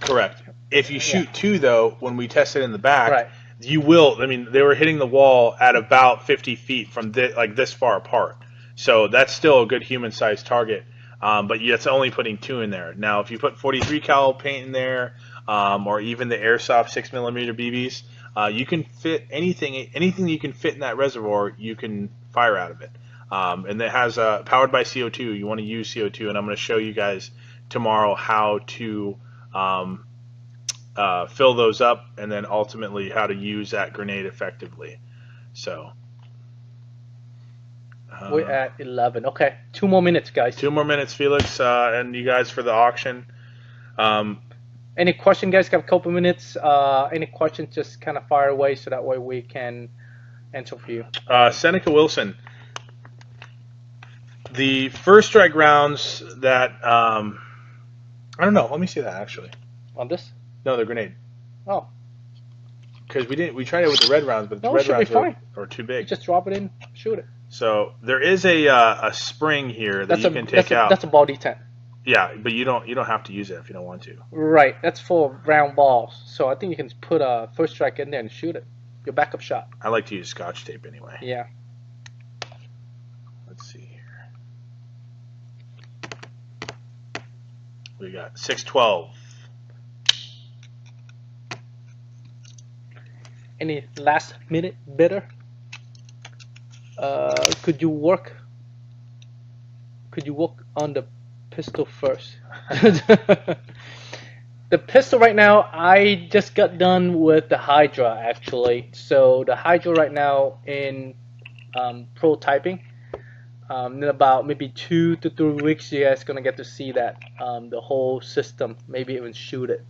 Correct. If you shoot 2 though, when we tested in the back, right. You will. I mean, they were hitting the wall at about 50 feet from this far apart. So that's still a good human-sized target. But it's only putting 2 in there. Now, if you put 43 cal paint in there, or even the airsoft 6mm BBs, you can fit anything you can fit in that reservoir. You can fire out of it, and it has powered by CO2. You want to use CO2, and I'm going to show you guys tomorrow how to fill those up, and then ultimately how to use that grenade effectively. So. We're at 11. Okay, 2 more minutes, guys. 2 more minutes, Felix, and you guys for the auction. Any question, guys? Got a couple minutes. Any questions? Just kind of fire away, so that way we can answer for you. Seneca Wilson. The first strike rounds that I don't know. Let me see that actually. On this? No, the grenade. Oh. Because we tried it with the red rounds, but the red rounds are too big. You just drop it in, shoot it. So there is a spring here that you can take out. That's a ball D10. Yeah, but you don't have to use it if you don't want to. Right, that's for round balls. So I think you can put a first strike in there and shoot it. Your backup shot. I like to use Scotch tape anyway. Yeah. Let's see here. We got 612. Any last minute bidder? Could you work on the pistol first? The pistol right now, I just got done with the Hydra actually. So the Hydra right now in prototyping. In about maybe 2 to 3 weeks, you guys gonna get to see that the whole system, maybe even shoot it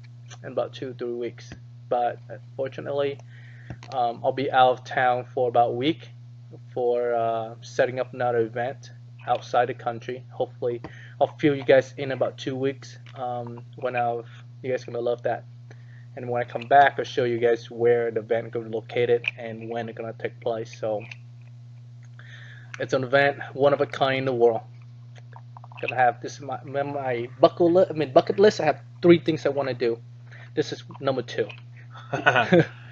in about 2 to 3 weeks. But unfortunately, I'll be out of town for about a week for setting up another event outside the country. Hopefully, I'll fill you guys in about 2 weeks. You guys gonna love that. And when I come back, I'll show you guys where the event is gonna be located and when it's gonna take place. So it's an event, one of a kind in the world. Gonna have this is my bucket list. I have 3 things I want to do. This is number 2.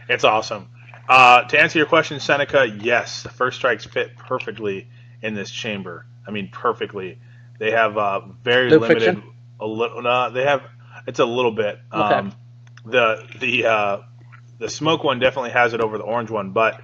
It's awesome. To answer your question, Seneca, yes, the first strikes fit perfectly in this chamber. I mean, perfectly. They have very limited. Friction? A little. They have. It's a little bit. Okay. The smoke one definitely has it over the orange one, but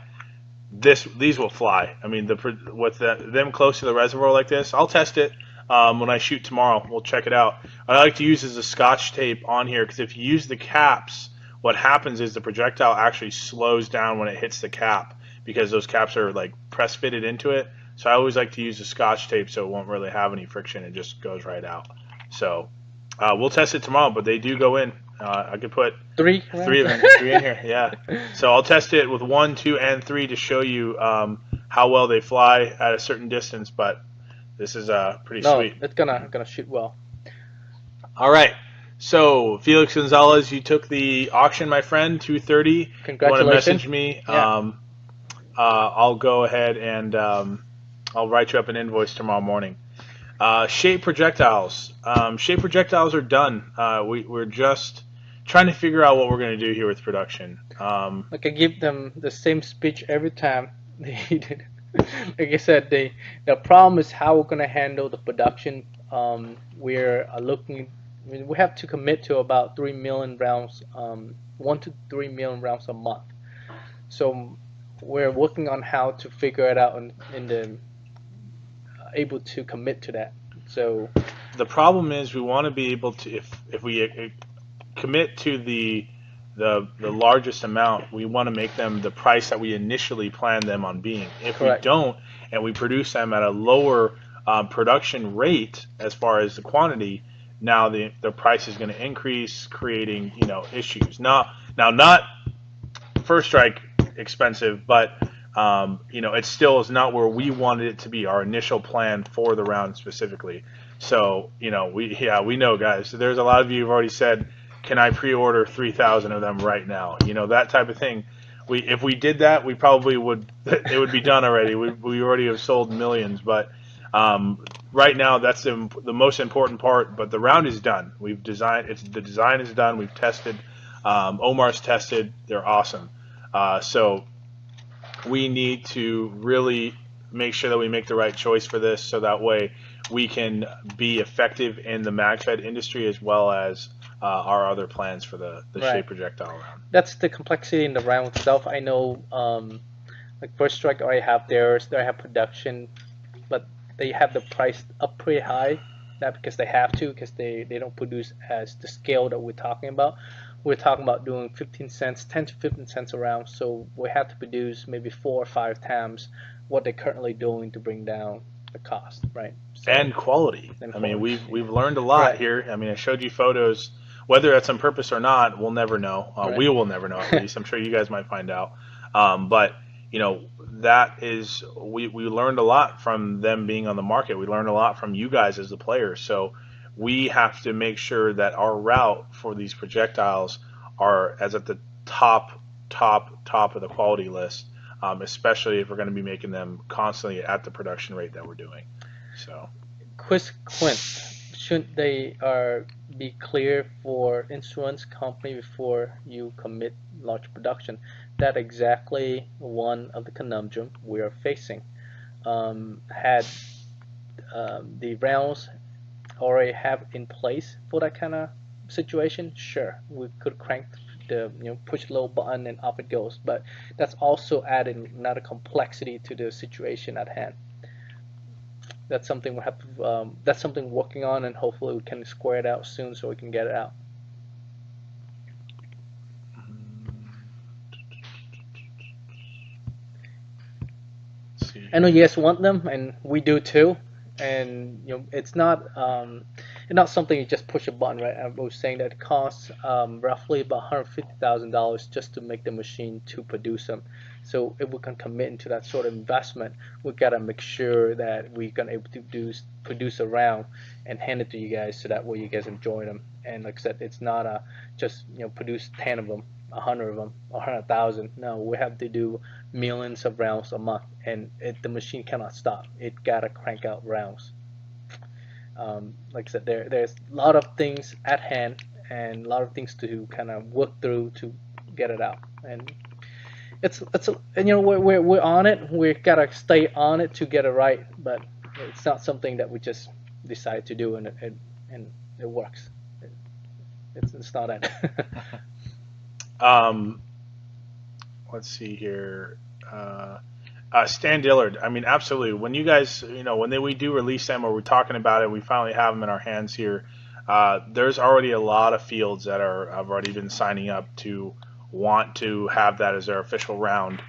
these will fly. I mean, with them close to the reservoir like this, I'll test it when I shoot tomorrow. We'll check it out. I like to use is a Scotch tape on here because if you use the caps, what happens is the projectile actually slows down when it hits the cap because those caps are like press fitted into it. So I always like to use the Scotch tape so it won't really have any friction. It just goes right out. So we'll test it tomorrow, but they do go in. I could put 3 of them, 3 in here. Yeah. So I'll test it with 1, 2, and 3 to show you how well they fly at a certain distance. But this is pretty sweet. It's gonna shoot well. All right. So, Felix Gonzalez, you took the auction, my friend, 230. You want to Congratulations. message me? Yeah. I'll go ahead and I'll write you up an invoice tomorrow morning. Shape projectiles. Shape projectiles are done. We're just trying to figure out what we're going to do here with production. Like I give them the same speech every time. They like I said, the problem is how we're gonna handle the production. We're looking. I mean, we have to commit to about 3 million rounds, 1 to 3 million rounds a month. So we're working on how to figure it out in the able to commit to that. So the problem is we want to be able to, if we commit to the largest amount, we want to make them the price that we initially planned them on being. If we correct. don't, and we produce them at a lower production rate as far as the quantity, now the price is going to increase, creating issues. Now not first strike expensive, but it still is not where we wanted it to be. Our initial plan for the round specifically. So we know, guys. There's a lot of you who've already said, "Can I pre-order 3,000 of them right now?" That type of thing. If we did that, we probably would. It would be done already. We already have sold millions, but right now that's the most important part. But the round is done. We've designed. The design is done. We've tested. Omar's tested. They're awesome. So we need to really make sure that we make the right choice for this, so that way we can be effective in the Magfed industry as well as our other plans for the Right. shape projectile round. That's the complexity in the round itself. I know, like First Strike already have theirs. They have production, but they have the price up pretty high. Not because they have to, because they don't produce as the scale that we're talking about. We're talking about doing 15 cents, 10 to 15 cents a round. So we have to produce maybe 4 or 5 times what they're currently doing to bring down the cost, right? So And quality. and I mean, quality. we've learned a lot Right, here. I mean, I showed you photos. Whether that's on purpose or not, we'll never know. right. We will never know, at least. I'm sure you guys might find out. But that is we learned a lot from them being on the market. We learned a lot from you guys as the players. So we have to make sure that our route for these projectiles are as at the top of the quality list, especially if we're going to be making them constantly at the production rate that we're doing. So. Quiz Quint, should they be clear for insurance company before you commit large production? That exactly one of the conundrum we are facing. Had the rounds already have in place for that kind of situation, sure, we could crank the push low button and off it goes. But that's also adding another complexity to the situation at hand. That's something we have to, that's something we're working on, and hopefully we can square it out soon so we can get it out. I know you guys want them, and we do too. And it's not something you just push a button, right? I was saying that it costs roughly about $150,000 just to make the machine to produce them. So if we can commit into that sort of investment, we gotta make sure that we can able to produce a round and hand it to you guys, so that way you guys enjoy them. And like I said, it's not just produce 10 of them, 100 of them, 100,000. No, we have to do millions of rounds a month, and the machine cannot stop. It gotta crank out rounds. Like I said, there's a lot of things at hand and a lot of things to kind of work through to get it out. And and we're on it. We gotta stay on it to get it right, but it's not something that we just decide to do and it works. It's not that. Um, let's see here. Stan Dillard. I mean, absolutely. When you guys, we do release them, or we're talking about it, we finally have them in our hands here. There's already a lot of fields that have already been signing up to want to have that as their official round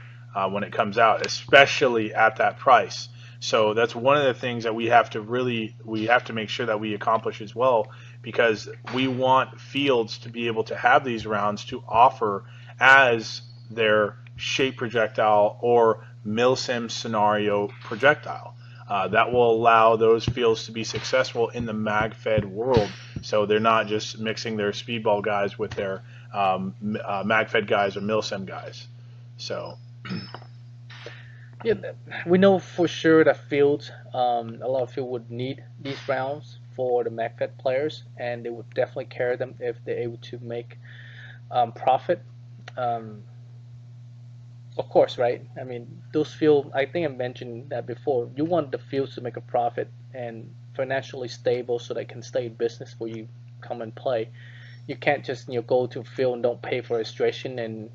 when it comes out, especially at that price. So that's one of the things that we have to make sure that we accomplish as well, because we want fields to be able to have these rounds to offer as their shape projectile or milsim scenario projectile. That will allow those fields to be successful in the Magfed world. So they're not just mixing their speedball guys with their Magfed guys or milsim guys. So Yeah, we know for sure that fields, a lot of fields would need these rounds for the Magfed players, and they would definitely carry them if they're able to make profit. Um, of course, right? I mean, those fields, I think I mentioned that before. You want the fields to make a profit and financially stable so they can stay in business for you come and play. You can't just go to a field and don't pay for registration and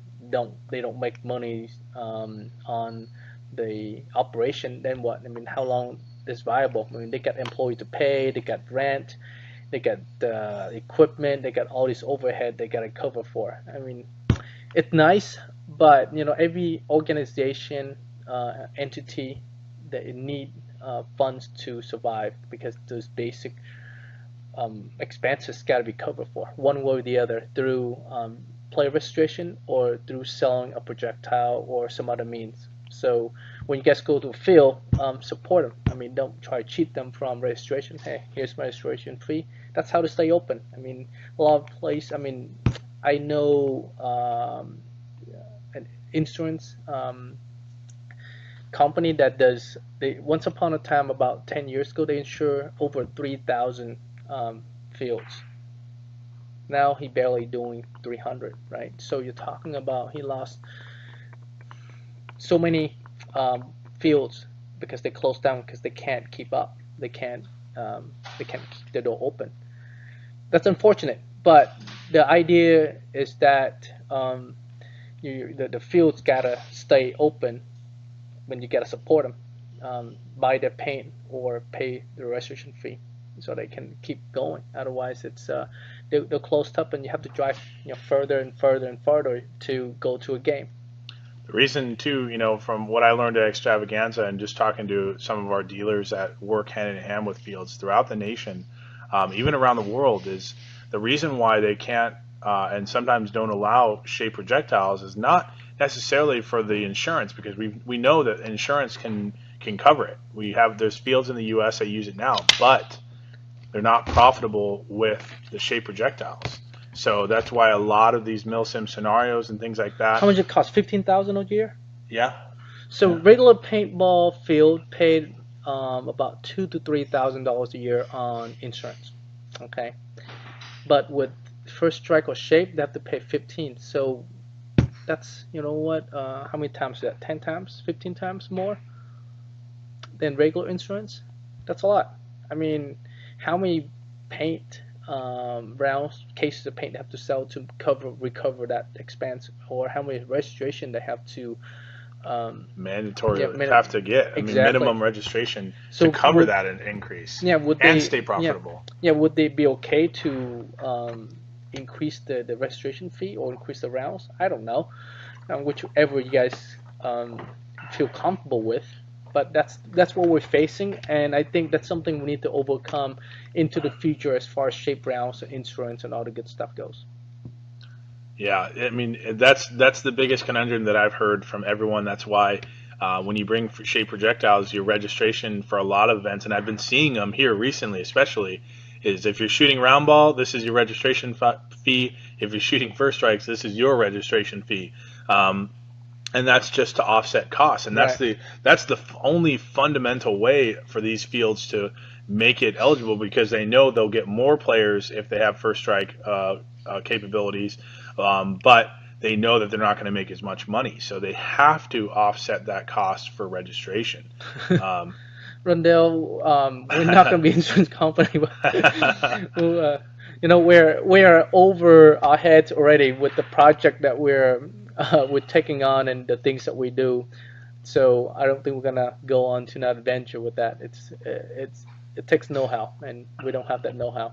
they don't make money on the operation. Then what? I mean, how long is viable? I mean, they got employees to pay, they got rent, they got equipment, they got all this overhead they got to cover for. I mean, it's nice, but every organization, entity, that need funds to survive because those basic expenses got to be covered for one way or the other through play registration or through selling a projectile or some other means. So when you guys go to a field, support them. I mean, don't try to cheat them from registration. Hey, here's my registration fee. That's how to stay open. I mean, a lot of places. I mean, I know an insurance company that does. Once upon a time, about 10 years ago, they insure over 3,000 fields. Now he barely doing 300, right? So you're talking about he lost so many fields because they closed down because they can't keep up. They can't keep the door open. That's unfortunate, but the idea is that the fields gotta stay open when you gotta support them, buy their paint or pay the registration fee so they can keep going. Otherwise, it's they're closed up and you have to drive further and further and further to go to a game. the reason too, from what I learned at Extravaganza and just talking to some of our dealers that work hand in hand with fields throughout the nation, even around the world, is the reason why they can't and sometimes don't allow shaped projectiles is not necessarily for the insurance, because we know that insurance can cover it. There's fields in the U.S. that use it now, but they're not profitable with the shaped projectiles. So that's why a lot of these milsim scenarios and things like that. How much it cost? 15,000 a year. Yeah. So Yeah. regular paintball field paid about $2,000 to $3,000 a year on insurance. Okay, but with first strike or shape, they have to pay 15. So that's what? How many times is that? 10 times, 15 times more than regular insurance. That's a lot. I mean, how many paint rounds, cases of paint they have to sell to recover that expense, or how many registration they have to mandatory yeah, have to get. I mean, exactly. minimum registration So to cover would- that increase. Yeah, would and they stay profitable. Yeah, would they be okay to increase the registration fee or increase the rounds? I don't know, whichever you guys feel comfortable with. But that's what we're facing, and I think that's something we need to overcome into the future as far as shape rounds and insurance and all the good stuff goes. Yeah, I mean that's the biggest conundrum that I've heard from everyone. That's why when you bring shaped projectiles, your registration for a lot of events, and I've been seeing them here recently, especially, is if you're shooting round ball, this is your registration fee. If you're shooting first strikes, this is your registration fee. And that's just to offset costs, and that's Right. the only fundamental way for these fields to make it eligible, because they know they'll get more players if they have first strike capabilities, but they know that they're not going to make as much money, so they have to offset that cost for registration. Rondell, we're not going to be an insurance company, but we're over our heads already with the project that we're taking on and the things that we do. So I don't think we're gonna go on to an adventure with that. It takes know-how, and we don't have that know-how.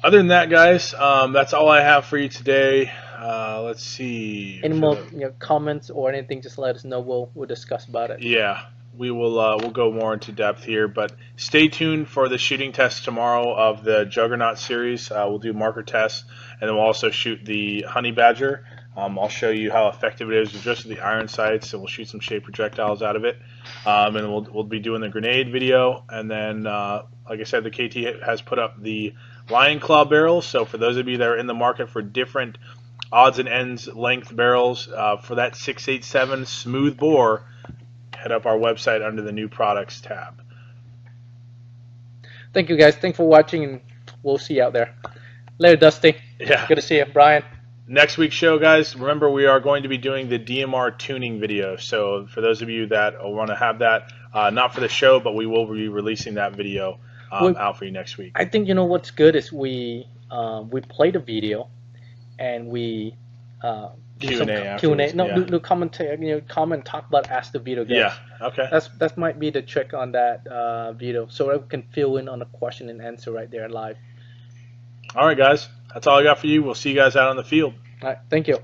Other than that, guys, that's all I have for you today. Let's see. Any more comments or anything? Just let us know. We'll discuss about it. Yeah, we will. We'll go more into depth here, but stay tuned for the shooting test tomorrow of the Juggernaut series. We'll do marker tests, and then we'll also shoot the Honey Badger I'll show you how effective it is just with the iron sights, and we'll shoot some shaped projectiles out of it. And we'll be doing the grenade video, and then like I said, the KT has put up the Lion Claw barrels. So for those of you that are in the market for different odds and ends length barrels for that 687 smooth bore, head up our website under the new products tab. Thank you guys. Thanks for watching, and we'll see you out there. Later, Dusty. Yeah. Good to see you, Brian. Next week's show, guys, remember we are going to be doing the DMR tuning video. So for those of you that want to have that, not for the show, but we will be releasing that video out for you next week. I think you know what's good is we play the video and we Q&A. No, do comment, comment, talk about ask the video guys. Yeah. Okay. That might be the trick on that video, so we can fill in on a question and answer right there live. All right, guys. That's all I got for you. We'll see you guys out on the field. All right. Thank you.